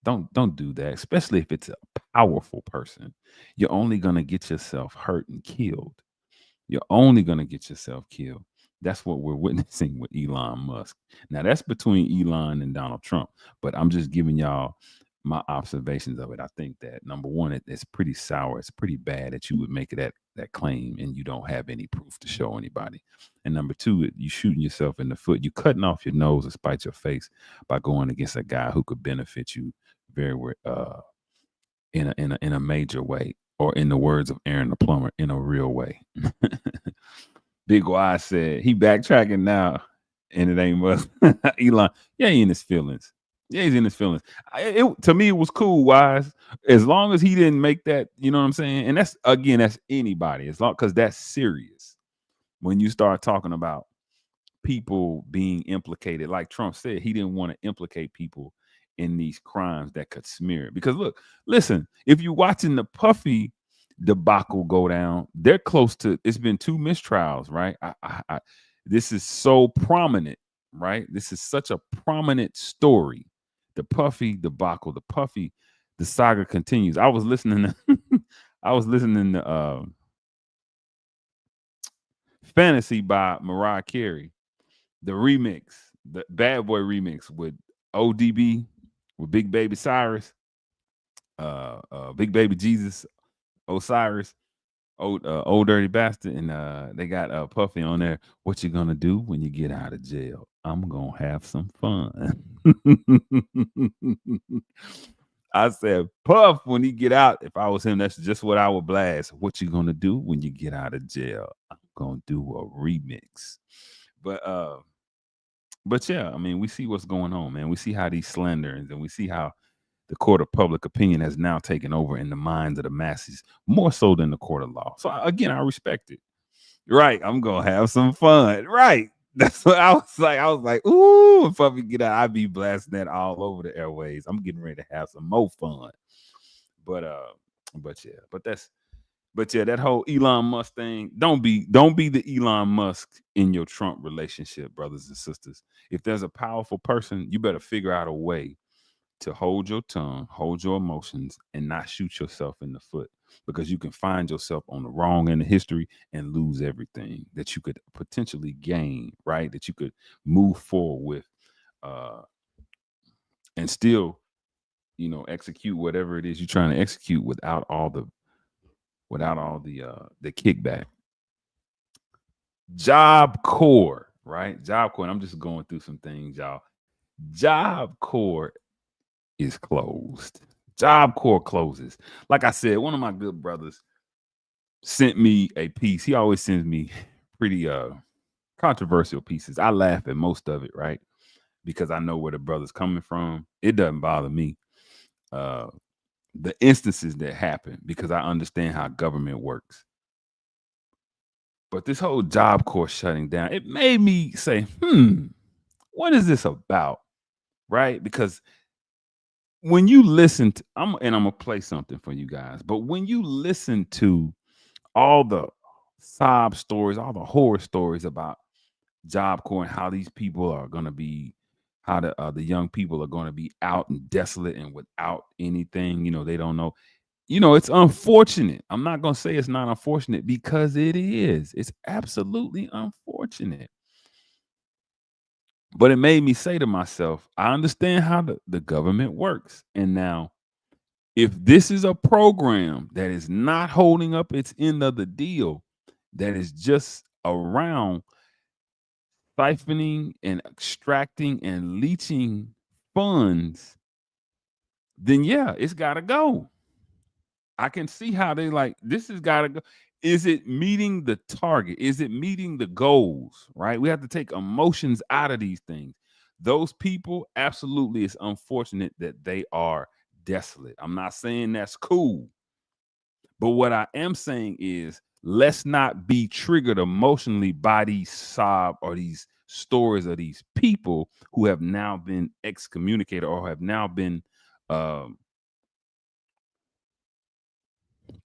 S1: Don't do that, especially if it's a powerful person. You're only going to get yourself hurt and killed. You're only going to get yourself killed. That's what we're witnessing with Elon Musk. Now, that's between Elon and Donald Trump, but I'm just giving y'all my observations of it. I think that, number one, it's pretty sour. It's pretty bad that you would make that claim and you don't have any proof to show anybody. And number two, you shooting yourself in the foot. You cutting off your nose to spite your face by going against a guy who could benefit you very in a major way, or in the words of Aaron the plumber, in a real way. Big Y said he backtracking now, and it ain't Musk. Elon, yeah, he in his feelings. Yeah, he's in his feelings. To me, it was cool, Wise, as long as he didn't make that. You know what I'm saying? And that's anybody, as long because that's serious. When you start talking about people being implicated, like Trump said, he didn't want to implicate people in these crimes that could smear it. Because listen, if you're watching the Puffy debacle go down, they're close to. It's been 2 mistrials, right? This is so prominent, right? This is such a prominent story. The Puffy debacle, the saga continues. I was listening to Fantasy by Mariah Carey, the remix, the Bad Boy remix with ODB, with Big Baby Cyrus, Big Baby Jesus, Osiris, old dirty bastard, and they got Puffy on there. What you gonna do when you get out of jail? I'm gonna have some fun. I said, Puff, when he get out, if I was him, that's just what I would blast. What you gonna do when you get out of jail? I'm gonna do a remix. But yeah, I mean, we see what's going on, man. We see how these slanderings, and we see how the court of public opinion has now taken over in the minds of the masses, more so than the court of law. So again, I respect it. Right, I'm gonna have some fun. Right, that's what I was like. I was like, ooh, if I get out, I'd be blasting that all over the airways. I'm getting ready to have some more fun. But yeah, that whole Elon Musk thing. Don't be the Elon Musk in your Trump relationship, brothers and sisters. If there's a powerful person, you better figure out a way to hold your tongue, hold your emotions, and not shoot yourself in the foot, because you can find yourself on the wrong end of history and lose everything that you could potentially gain, right? That you could move forward with, and still, execute whatever it is you're trying to execute without all the kickback. Job Corps, right? Job Corps. And I'm just going through some things, y'all. Job Corps is closed. Job Corps closes. Like I said, one of my good brothers sent me a piece. He always sends me pretty controversial pieces. I laugh at most of it, right? Because I know where the brother's coming from. It doesn't bother me. The instances that happen, because I understand how government works. But this whole Job Corps shutting down, it made me say, what is this about? Right? Because when you listen to, I'm gonna play something for you guys, but when you listen to all the sob stories, all the horror stories about Job Corps and how these people are gonna be, how the young people are gonna be out and desolate and without anything, they don't know. It's unfortunate. I'm not gonna say it's not unfortunate, because it is. It's absolutely unfortunate. But it made me say to myself, I understand how the government works. And now, if this is a program that is not holding up its end of the deal, that is just around siphoning and extracting and leaching funds, then yeah, it's got to go. I can see how they like, this has got to go. Is it meeting the target? Is it meeting the goals? Right? We have to take emotions out of these things. Those people, absolutely, it's unfortunate that they are desolate. I'm not saying that's cool. But what I am saying is, let's not be triggered emotionally by these sob or these stories of these people who have now been excommunicated or have now been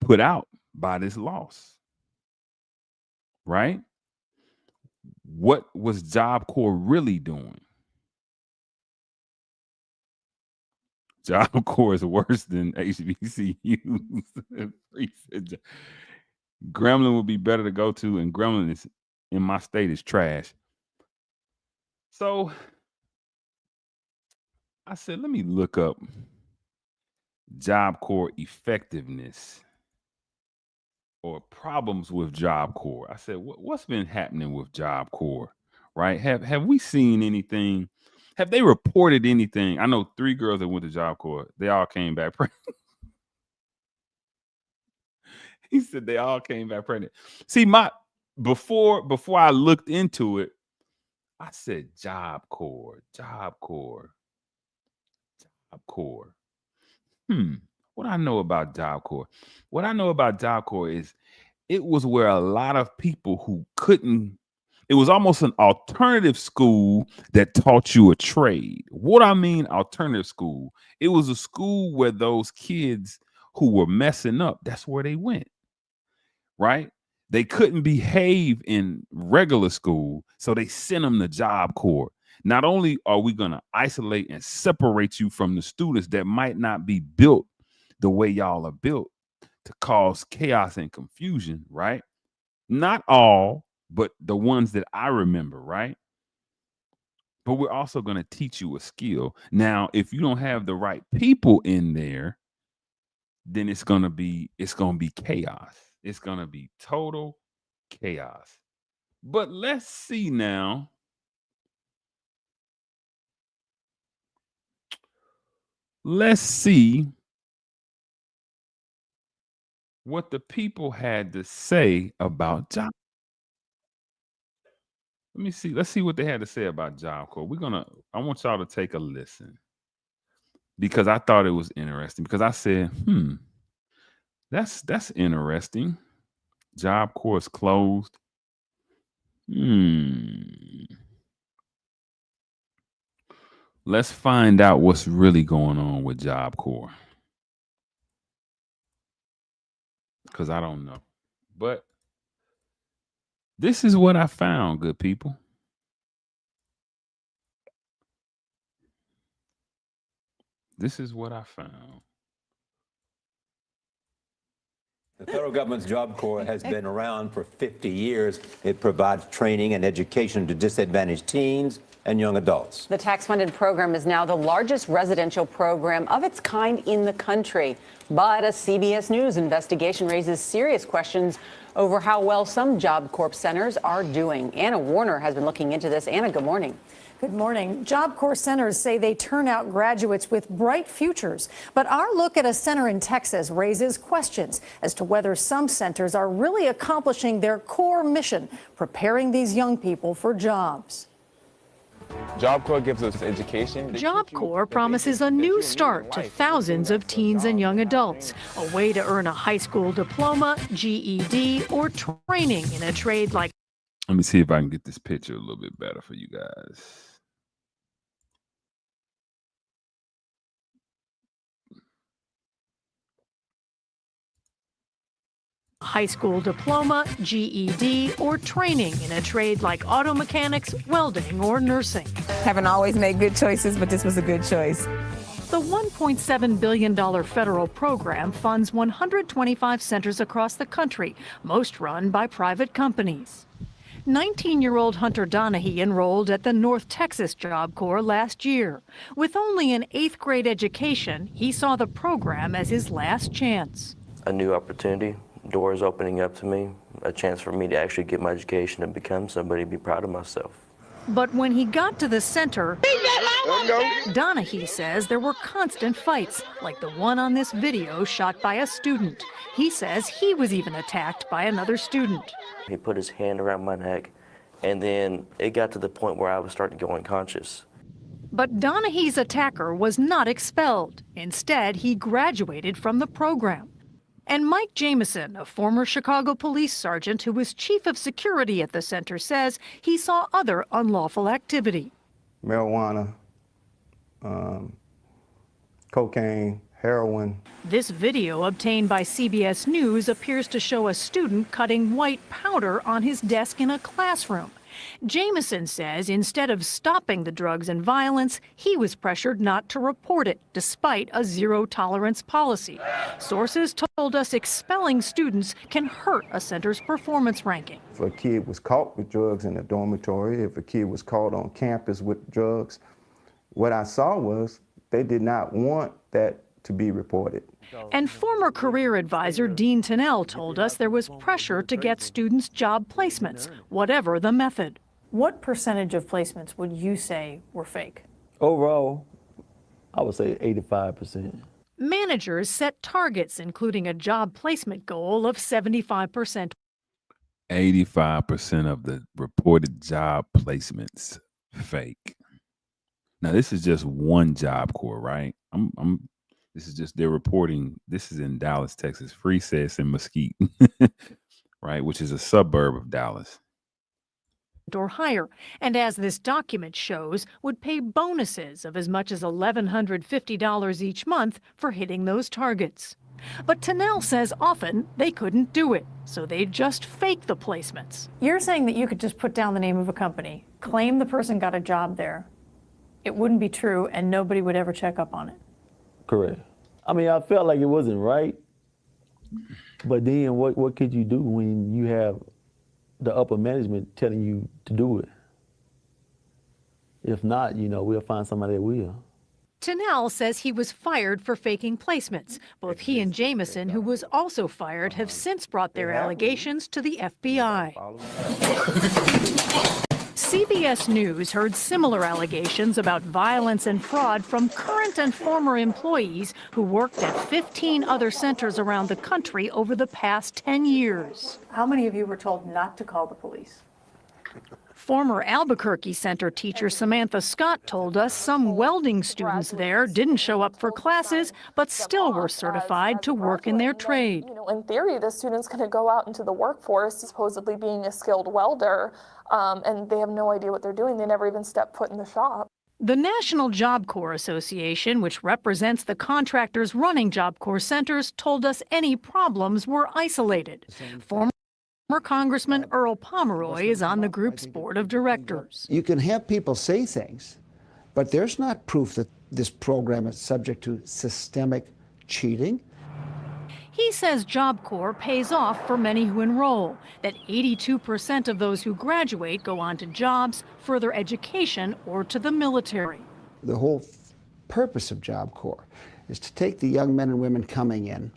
S1: put out by this loss. Right? What was Job Corps really doing? Job Corps is worse than HBCUs. Gremlin would be better to go to, and Gremlin is in my state is trash. So I said, let me look up Job Corps effectiveness or problems with Job Corps. I said, what's been happening with Job Corps? Right? Have we seen anything Have they reported anything? I know 3 girls that went to Job Corps. They all came back pregnant. He said they all came back pregnant. See, before I looked into it, I said Job Corps. What I know about Job Corps? What I know about Job Corps is it was where a lot of people who couldn't, it was almost an alternative school that taught you a trade. What I mean, alternative school, it was a school where those kids who were messing up, that's where they went, right? They couldn't behave in regular school, so they sent them to Job Corps. Not only are we going to isolate and separate you from the students that might not be built the way y'all are built to cause chaos and confusion, right? Not all, but the ones that I remember, right? But we're also going to teach you a skill. Now, if you don't have the right people in there, then it's going to be chaos. It's going to be total chaos. But let's see now. Let's see what the people had to say about Job. Let me see. Let's see what they had to say about Job Corps. I want y'all to take a listen because I thought it was interesting because I said, that's interesting. Job Corps is closed. Let's find out what's really going on with Job Corps. Because I don't know. But this is what I found, good people. This is what I found.
S8: The federal government's Job Corps has been around for 50 years. It provides training and education to disadvantaged teens and young adults.
S22: The tax-funded program is now the largest residential program of its kind in the country. But a CBS News investigation raises serious questions over how well some Job Corps centers are doing. Anna Warner has been looking into this. Anna, good morning.
S23: Good morning. Job Corps centers say they turn out graduates with bright futures. But our look at a center in Texas raises questions as to whether some centers are really accomplishing their core mission, preparing these young people for jobs.
S24: Job Corps gives us education.
S25: Job Corps promises a new start to thousands of teens and young adults, a way to earn a high school diploma, GED, or training in a trade like.
S1: Let me see if I can get this picture a little bit better for you guys.
S25: High school diploma, GED, or training in a trade like auto mechanics, welding, or nursing.
S26: Haven't always made good choices, but this was a good choice.
S25: The $1.7 billion federal program funds 125 centers across the country, most run by private companies. 19-year-old Hunter Donahue enrolled at the North Texas Job Corps last year. With only an 8th grade education, he saw the program as his last chance.
S27: A new opportunity, doors opening up to me, a chance for me to actually get my education and become somebody, be proud of myself.
S25: But when he got to the center, Donahue says there were constant fights, like the one on this video shot by a student. He says he was even attacked by another student.
S27: He put his hand around my neck, and then it got to the point where I was starting to go unconscious.
S25: But Donahue's attacker was not expelled. Instead, he graduated from the program. And Mike Jameson, a former Chicago police sergeant who was chief of security at the center, says he saw other unlawful activity.
S28: Marijuana, cocaine, heroin.
S25: This video obtained by CBS News appears to show a student cutting white powder on his desk in a classroom. Jameson says instead of stopping the drugs and violence, he was pressured not to report it, despite a zero-tolerance policy. Sources told us expelling students can hurt a center's performance ranking.
S28: If a kid was caught with drugs in a dormitory, if a kid was caught on campus with drugs, what I saw was they did not want that to be reported.
S25: And former career advisor Dean Tennell told us there was pressure to get students job placements, whatever the method.
S23: What percentage of placements would you say were fake?
S2: Overall, I would say 85%.
S25: Managers set targets, including a job placement goal of 75%.
S1: 85% of the reported job placements fake. Now, this is just one Job Corps, right? This is just, they're reporting, this is in Dallas, Texas. Free says in Mesquite, right, which is a suburb of Dallas.
S25: Or higher, and as this document shows, would pay bonuses of as much as $1,150 each month for hitting those targets. But Tennell says often they couldn't do it, so they just fake the placements.
S23: You're saying that you could just put down the name of a company, claim the person got a job there. It wouldn't be true, and nobody would ever check up on it.
S2: Correct. I mean, I felt like it wasn't right, but then what could you do when you have the upper management telling you to do it? If not, we'll find somebody that will.
S25: Tennell says he was fired for faking placements. Both he and Jameson, who was also fired, have since brought their allegations to the FBI. CBS News heard similar allegations about violence and fraud from current and former employees who worked at 15 other centers around the country over the past 10 years.
S23: How many of you were told not to call the police?
S25: Former Albuquerque Center teacher Samantha Scott told us some welding students there didn't show up for classes, but still were certified to work in their trade.
S4: In theory, the student's going to go out into the workforce, supposedly being a skilled welder, and they have no idea what they're doing. They never even step foot in the shop.
S25: The National Job Corps Association, which represents the contractors running Job Corps centers, told us any problems were isolated. Former Congressman Earl Pomeroy is on the group's board of directors.
S5: You can have people say things, but there's not proof that this program is subject to systemic cheating.
S25: He says Job Corps pays off for many who enroll, that 82% of those who graduate go on to jobs, further education, or to the military.
S5: The whole purpose of Job Corps is to take the young men and women coming in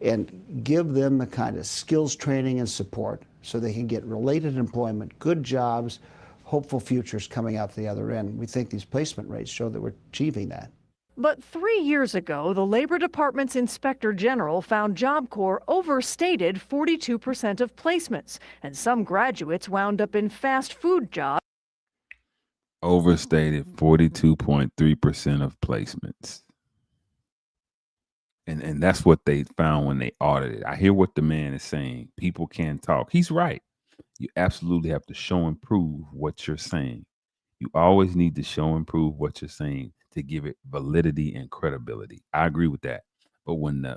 S5: and give them the kind of skills training and support so they can get related employment, good jobs, hopeful futures coming out the other end. We think these placement rates show that we're achieving that.
S25: But 3 years ago, the Labor Department's Inspector General found Job Corps overstated 42% of placements, and some graduates wound up in fast food jobs.
S1: Overstated 42.3% of placements. And that's what they found when they audited. I hear what the man is saying. People can't talk. He's right. You absolutely have to show and prove what you're saying. You always need to show and prove what you're saying to give it validity and credibility. I agree with that. But when the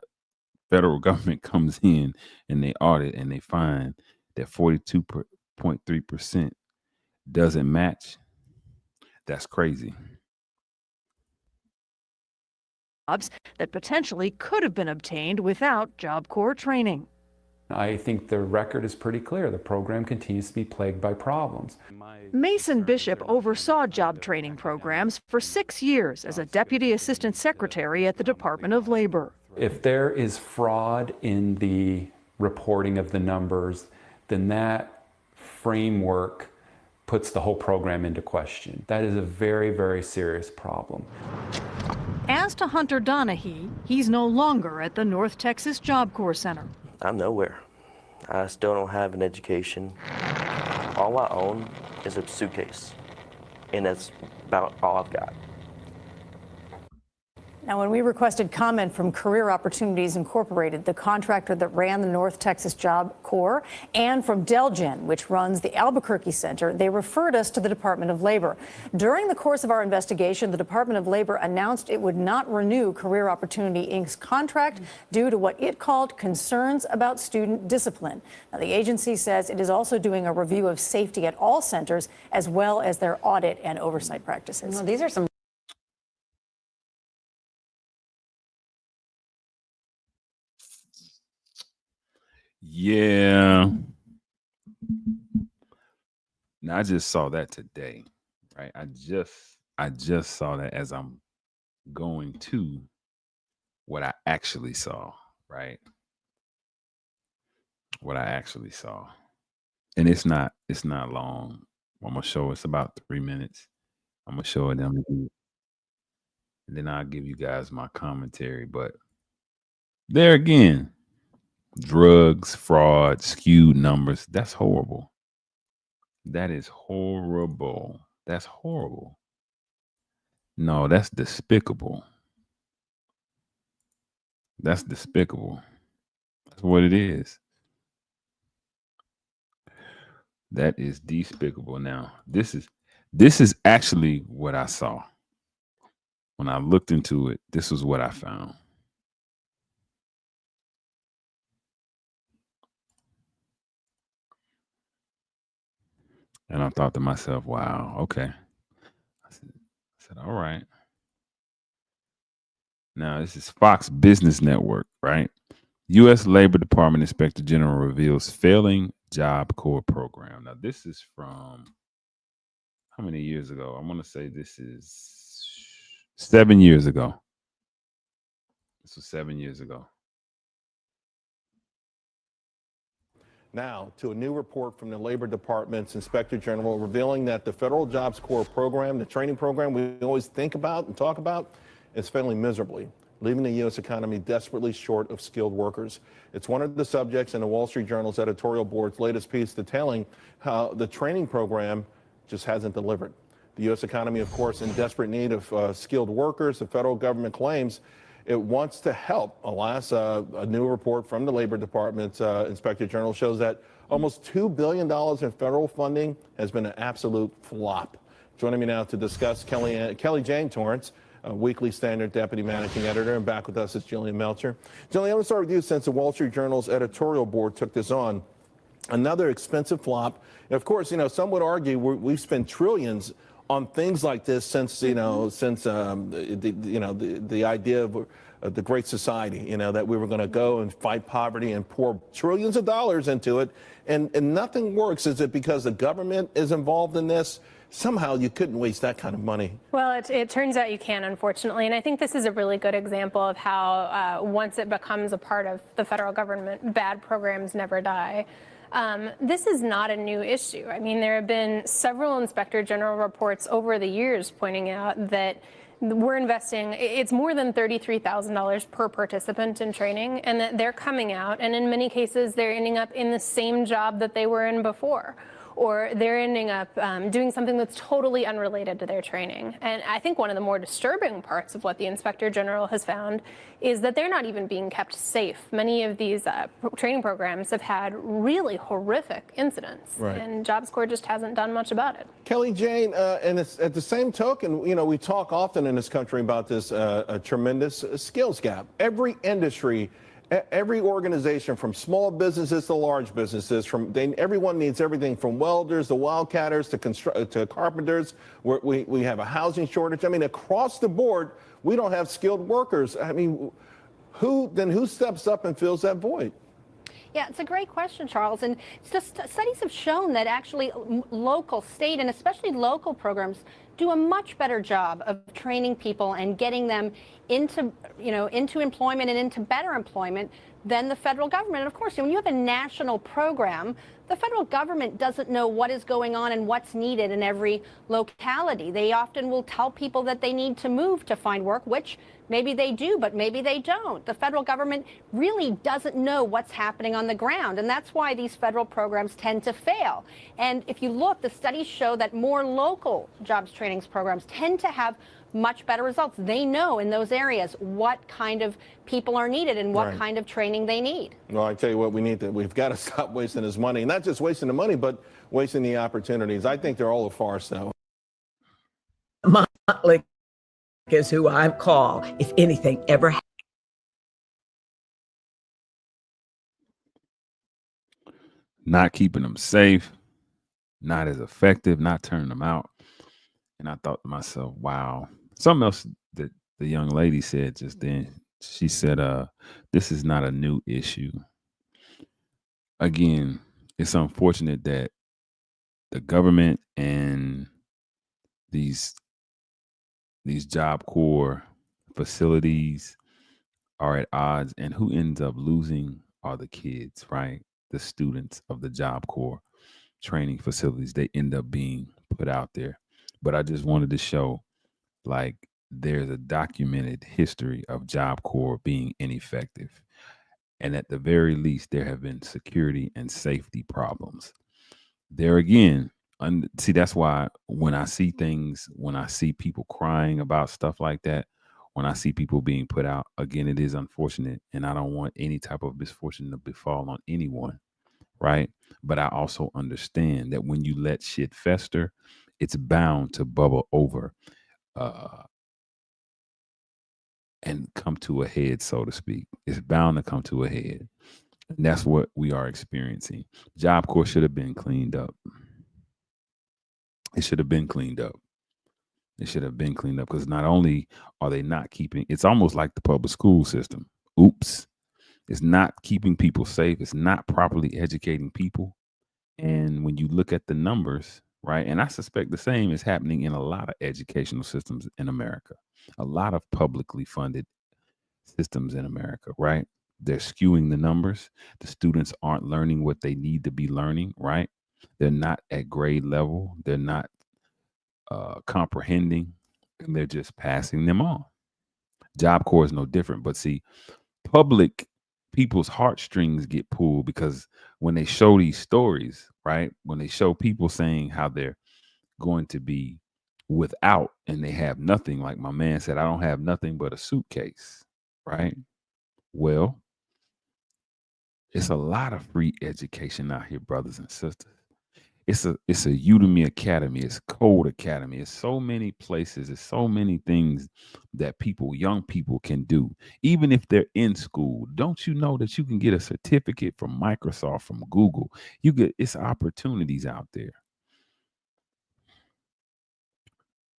S1: federal government comes in and they audit and they find that 42.3% doesn't match, that's crazy.
S25: Jobs that potentially could have been obtained without Job Corps training.
S6: I think the record is pretty clear. The program continues to be plagued by problems.
S25: Mason Bishop oversaw job training programs for 6 years as a deputy assistant secretary at the Department of Labor.
S6: If there is fraud in the reporting of the numbers, then that framework puts the whole program into question. That is a very, very serious problem.
S25: As to Hunter Donahue, he's no longer at the North Texas Job Corps Center.
S27: I'm nowhere. I still don't have an education. All I own is a suitcase, and that's about all I've got.
S23: Now, when we requested comment from Career Opportunities Incorporated, the contractor that ran the North Texas Job Corps, and from Delgen, which runs the Albuquerque Center, they referred us to the Department of Labor. During the course of our investigation, the Department of Labor announced it would not renew Career Opportunity Inc.'s contract due to what it called concerns about student discipline. Now, the agency says it is also doing a review of safety at all centers, as well as their audit and oversight practices.
S22: Well, these are some
S1: Yeah. Now I just saw that today, right? I just saw that as I'm going to what I actually saw, right? What I actually saw. And it's not long. I'm gonna show it's about 3 minutes. I'm gonna show it them. and then I'll give you guys my commentary. But there again, drugs, fraud, skewed numbers. That's horrible. That is horrible. That's horrible. No, that's despicable. That's despicable. That's what it is. That is despicable. Now, this is actually what I saw. When I looked into it, this was what I found. And I thought to myself, wow, okay. I said, all right. Now, this is Fox Business Network, right? U.S. Labor Department Inspector General reveals failing Job Corps program. Now, this is from how many years ago? I want to say this is 7 years ago. This was 7 years ago.
S7: Now, to a new report from the Labor Department's Inspector General revealing that the Federal Jobs Corps program, the training program we always think about and talk about, is failing miserably, leaving the U.S. economy desperately short of skilled workers. It's one of the subjects in the Wall Street Journal's editorial board's latest piece detailing how the training program just hasn't delivered. The U.S. economy, of course, in desperate need of skilled workers. The federal government claims it wants to help. Alas, a new report from the Labor Department's Inspector General shows that almost $2 billion in federal funding has been an absolute flop. Joining me now to discuss, Kelly Jane Torrance, Weekly Standard Deputy Managing Editor, and back with us is Jillian Melcher. Jillian, I'm going to start with you since the Wall Street Journal's editorial board took this on. Another expensive flop. And of course, some would argue we've spent trillions on things like this since the idea of the Great Society, that we were going to go and fight poverty and pour trillions of dollars into it, and nothing works. Is it because the government is involved in this? Somehow you couldn't waste that kind of money.
S9: Well, it turns out you can, unfortunately. And I think this is a really good example of how once it becomes a part of the federal government, bad programs never die. This is not a new issue. I mean, there have been several Inspector General reports over the years pointing out that we're investing, it's more than $33,000 per participant in training, and that they're coming out, and in many cases, they're ending up in the same job that they were in before. Or they're ending up doing something that's totally unrelated to their training. And I think one of the more disturbing parts of what the Inspector General has found is that they're not even being kept safe. Many of these training programs have had really horrific incidents,
S7: right.
S9: And Jobs Corps just hasn't done much about it.
S7: Kelly Jane, and it's at the same token, we talk often in this country about this tremendous skills gap. Every industry, every organization, from small businesses to large businesses, everyone needs everything from welders to wildcatters to carpenters. We have a housing shortage. I mean, across the board, we don't have skilled workers. I mean, who steps up and fills that void?
S10: Yeah, it's a great question, Charles. And studies have shown that actually local, state, and especially local programs do a much better job of training people and getting them into employment and into better employment than the federal government. And of course, when you have a national program, the federal government doesn't know what is going on and what's needed in every locality. They often will tell people that they need to move to find work, which maybe they do, but maybe they don't. The federal government really doesn't know what's happening on the ground, and that's why these federal programs tend to fail. And if you look, the studies show that more local jobs training programs tend to have much better results. They know in those areas what kind of people are needed and what kind of training they need.
S7: Well, I tell you what, we've got to stop wasting this money. And not just wasting the money, but wasting the opportunities. I think they're all a farce, though.
S11: Motley is who I call if anything ever happens.
S1: Not keeping them safe, not as effective, not turning them out. And I thought to myself, wow. Something else that the young lady said just then, she said, this is not a new issue. Again, it's unfortunate that the government and these Job Corps facilities are at odds, and who ends up losing are the kids, right? The students of the Job Corps training facilities, they end up being put out there. But I just wanted to show, like, there's a documented history of Job Corps being ineffective. And at the very least, there have been security and safety problems. There again, see, that's why when I see things, when I see people crying about stuff like that, when I see people being put out, again, it is unfortunate. And I don't want any type of misfortune to befall on anyone, right? But I also understand that when you let shit fester, it's bound to bubble over uh, and come to a head, so to speak. It's bound to come to a head. And that's what we are experiencing. Job Corps should have been cleaned up. It should have been cleaned up. It should have been cleaned up because not only are they not keeping, it's almost like the public school system. Oops. It's not keeping people safe. It's not properly educating people. And when you look at the numbers, right, and I suspect the same is happening in a lot of educational systems in America, a lot of publicly funded systems in America, right? They're skewing the numbers. The students aren't learning what they need to be learning, right? They're not at grade level. They're not comprehending, and they're just passing them on. Job Corps is no different. But see, public people's heartstrings get pulled because when they show these stories, right? When they show people saying how they're going to be without and they have nothing, like my man said, I don't have nothing but a suitcase, right? Well, it's a lot of free education out here, brothers and sisters. It's a Udemy Academy, it's Code Academy, it's so many places, it's so many things that young people can do, even if they're in school. Don't you know that you can get a certificate from Microsoft, from Google? It's opportunities out there.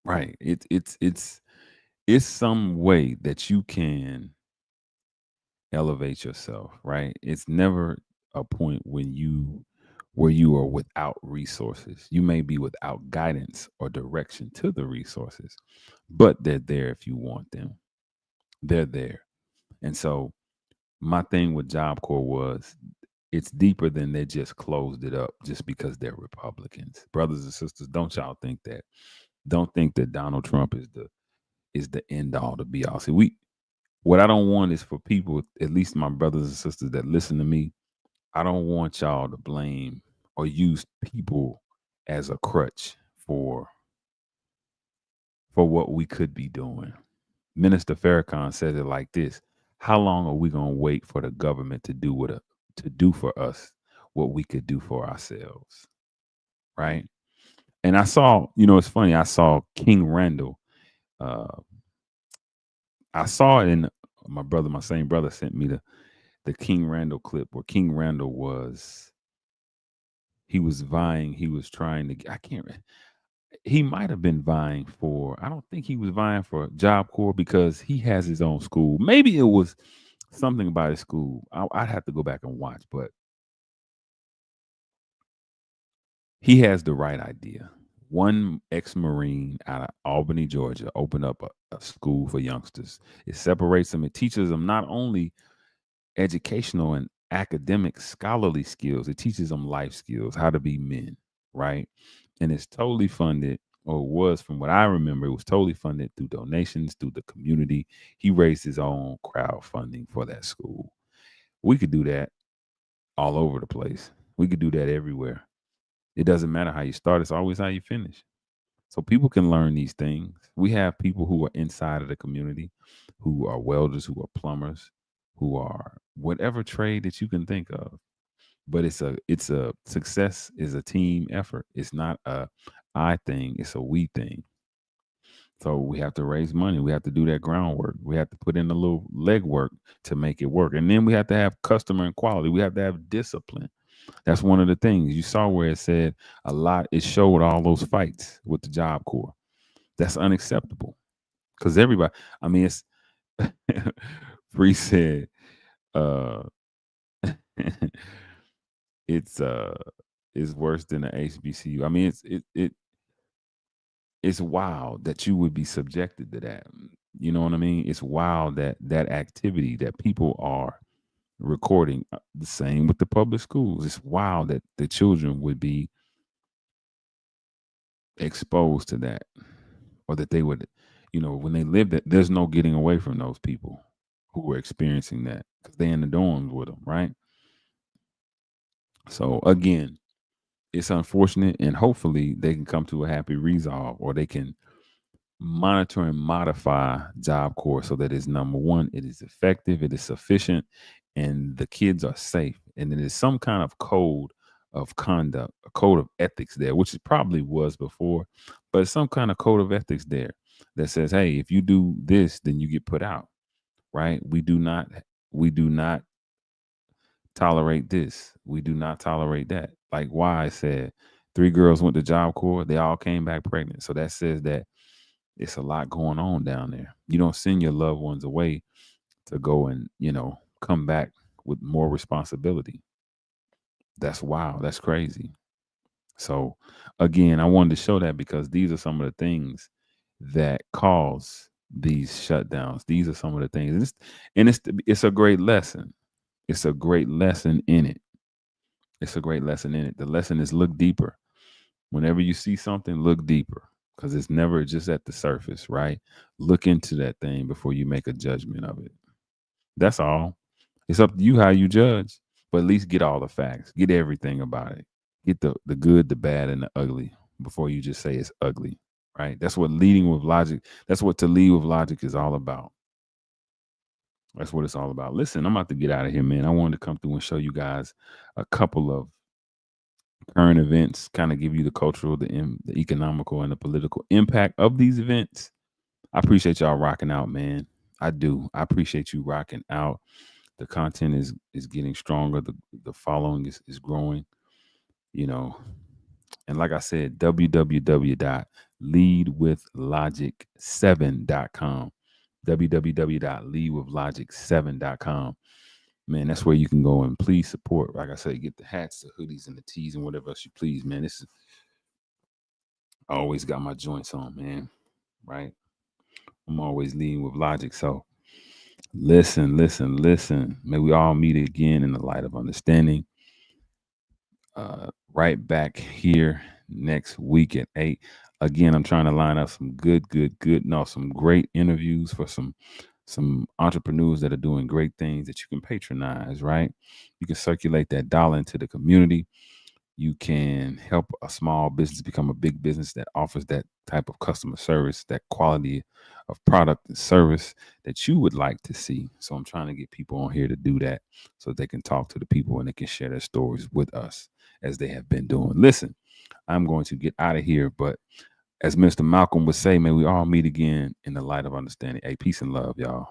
S1: Right. It's some way that you can elevate yourself, right? It's never a point where you are without resources. You may be without guidance or direction to the resources, but they're there if you want them. They're there. And so my thing with Job Corps was it's deeper than they just closed it up just because they're Republicans. Brothers and sisters, don't y'all think that. Don't think that Donald Trump is the end all to be all. See, what I don't want is for people, at least my brothers and sisters that listen to me, I don't want y'all to blame or use people as a crutch for what we could be doing. Minister Farrakhan says it like this: how long are we going to wait for the government to do for us what we could do for ourselves? Right? And I saw, it's funny, I saw King Randall. I saw it in my same brother sent me the King Randall clip where King Randall he was trying to, he might have been vying for, I don't think he was vying for Job Corps because he has his own school. Maybe it was something about his school. I'd have to go back and watch, but he has the right idea. One ex-Marine out of Albany, Georgia, opened up a school for youngsters. It separates them. It teaches them not only educational and academic scholarly skills, it teaches them life skills, how to be men, right? And it's totally funded, or was, from what I remember, it was totally funded through donations, through the community. He raised his own crowdfunding for that school. We could do that all over the place. We could do that everywhere. It doesn't matter how you start, it's always how you finish. So people can learn these things. We have people who are inside of the community, who are welders, who are plumbers, who are whatever trade that you can think of. But it's a success is a team effort. It's not a I thing, it's a we thing. So we have to raise money. We have to do that groundwork. We have to put in a little legwork to make it work. And then we have to have customer and quality. We have to have discipline. That's one of the things you saw where it said it showed all those fights with the Job Corps. That's unacceptable. Because everybody, it's Free said, it's worse than the HBCU. It's wild that you would be subjected to that. You know what I mean? It's wild that activity that people are recording. The same with the public schools. It's wild that the children would be exposed to that, or that they would, you know, when they live that, there's no getting away from those people who are experiencing that because they're in the dorms with them, right? So again, it's unfortunate, and hopefully they can come to a happy resolve, or they can monitor and modify Job Corps so that it's, number one, it is effective, it is sufficient, and the kids are safe. And then there's some kind of code of conduct, a code of ethics there, which it probably was before, but it's some kind of code of ethics there that says, hey, if you do this, then you get put out, right? We do not tolerate this. We do not tolerate that. Like why I said 3 girls went to Job Corps, they all came back pregnant. So that says that it's a lot going on down there. You don't send your loved ones away to go and, you know, come back with more responsibility. That's wild. That's crazy. So again, I wanted to show that because these are some of the things that cause these shutdowns. These are some of the things. It's a great lesson. It's a great lesson in it. It's a great lesson in it. The lesson is look deeper. Whenever you see something, look deeper because it's never just at the surface, right? Look into that thing before you make a judgment of it. That's all. It's up to you how you judge, but at least get all the facts. Get everything about it. Get the good, the bad, and the ugly before you just say it's ugly, right? That's what leading with logic. That's what to lead with logic is all about. That's what it's all about. Listen, I'm about to get out of here, man. I wanted to come through and show you guys a couple of current events, kind of give you the cultural, the economical, and the political impact of these events. I appreciate y'all rocking out, man. I do. I appreciate you rocking out. The content is getting stronger. The following is growing, you know. And like I said, www.leadwithlogic7.com. www.leadwithlogic7.com. Man, that's where you can go and please support. Like I said, get the hats, the hoodies, and the tees, and whatever else you please, man. I always got my joints on, man. Right? I'm always leading with logic. So listen. May we all meet again in the light of understanding. Right back here next week at 8. Again, I'm trying to line up some some great interviews for some entrepreneurs that are doing great things that you can patronize, right? You can circulate that dollar into the community. You can help a small business become a big business that offers that type of customer service, that quality of product and service that you would like to see. So I'm trying to get people on here to do that so they can talk to the people and they can share their stories with us as they have been doing. Listen, I'm going to get out of here, but as Mr. Malcolm would say, may we all meet again in the light of understanding. Hey, peace and love, y'all.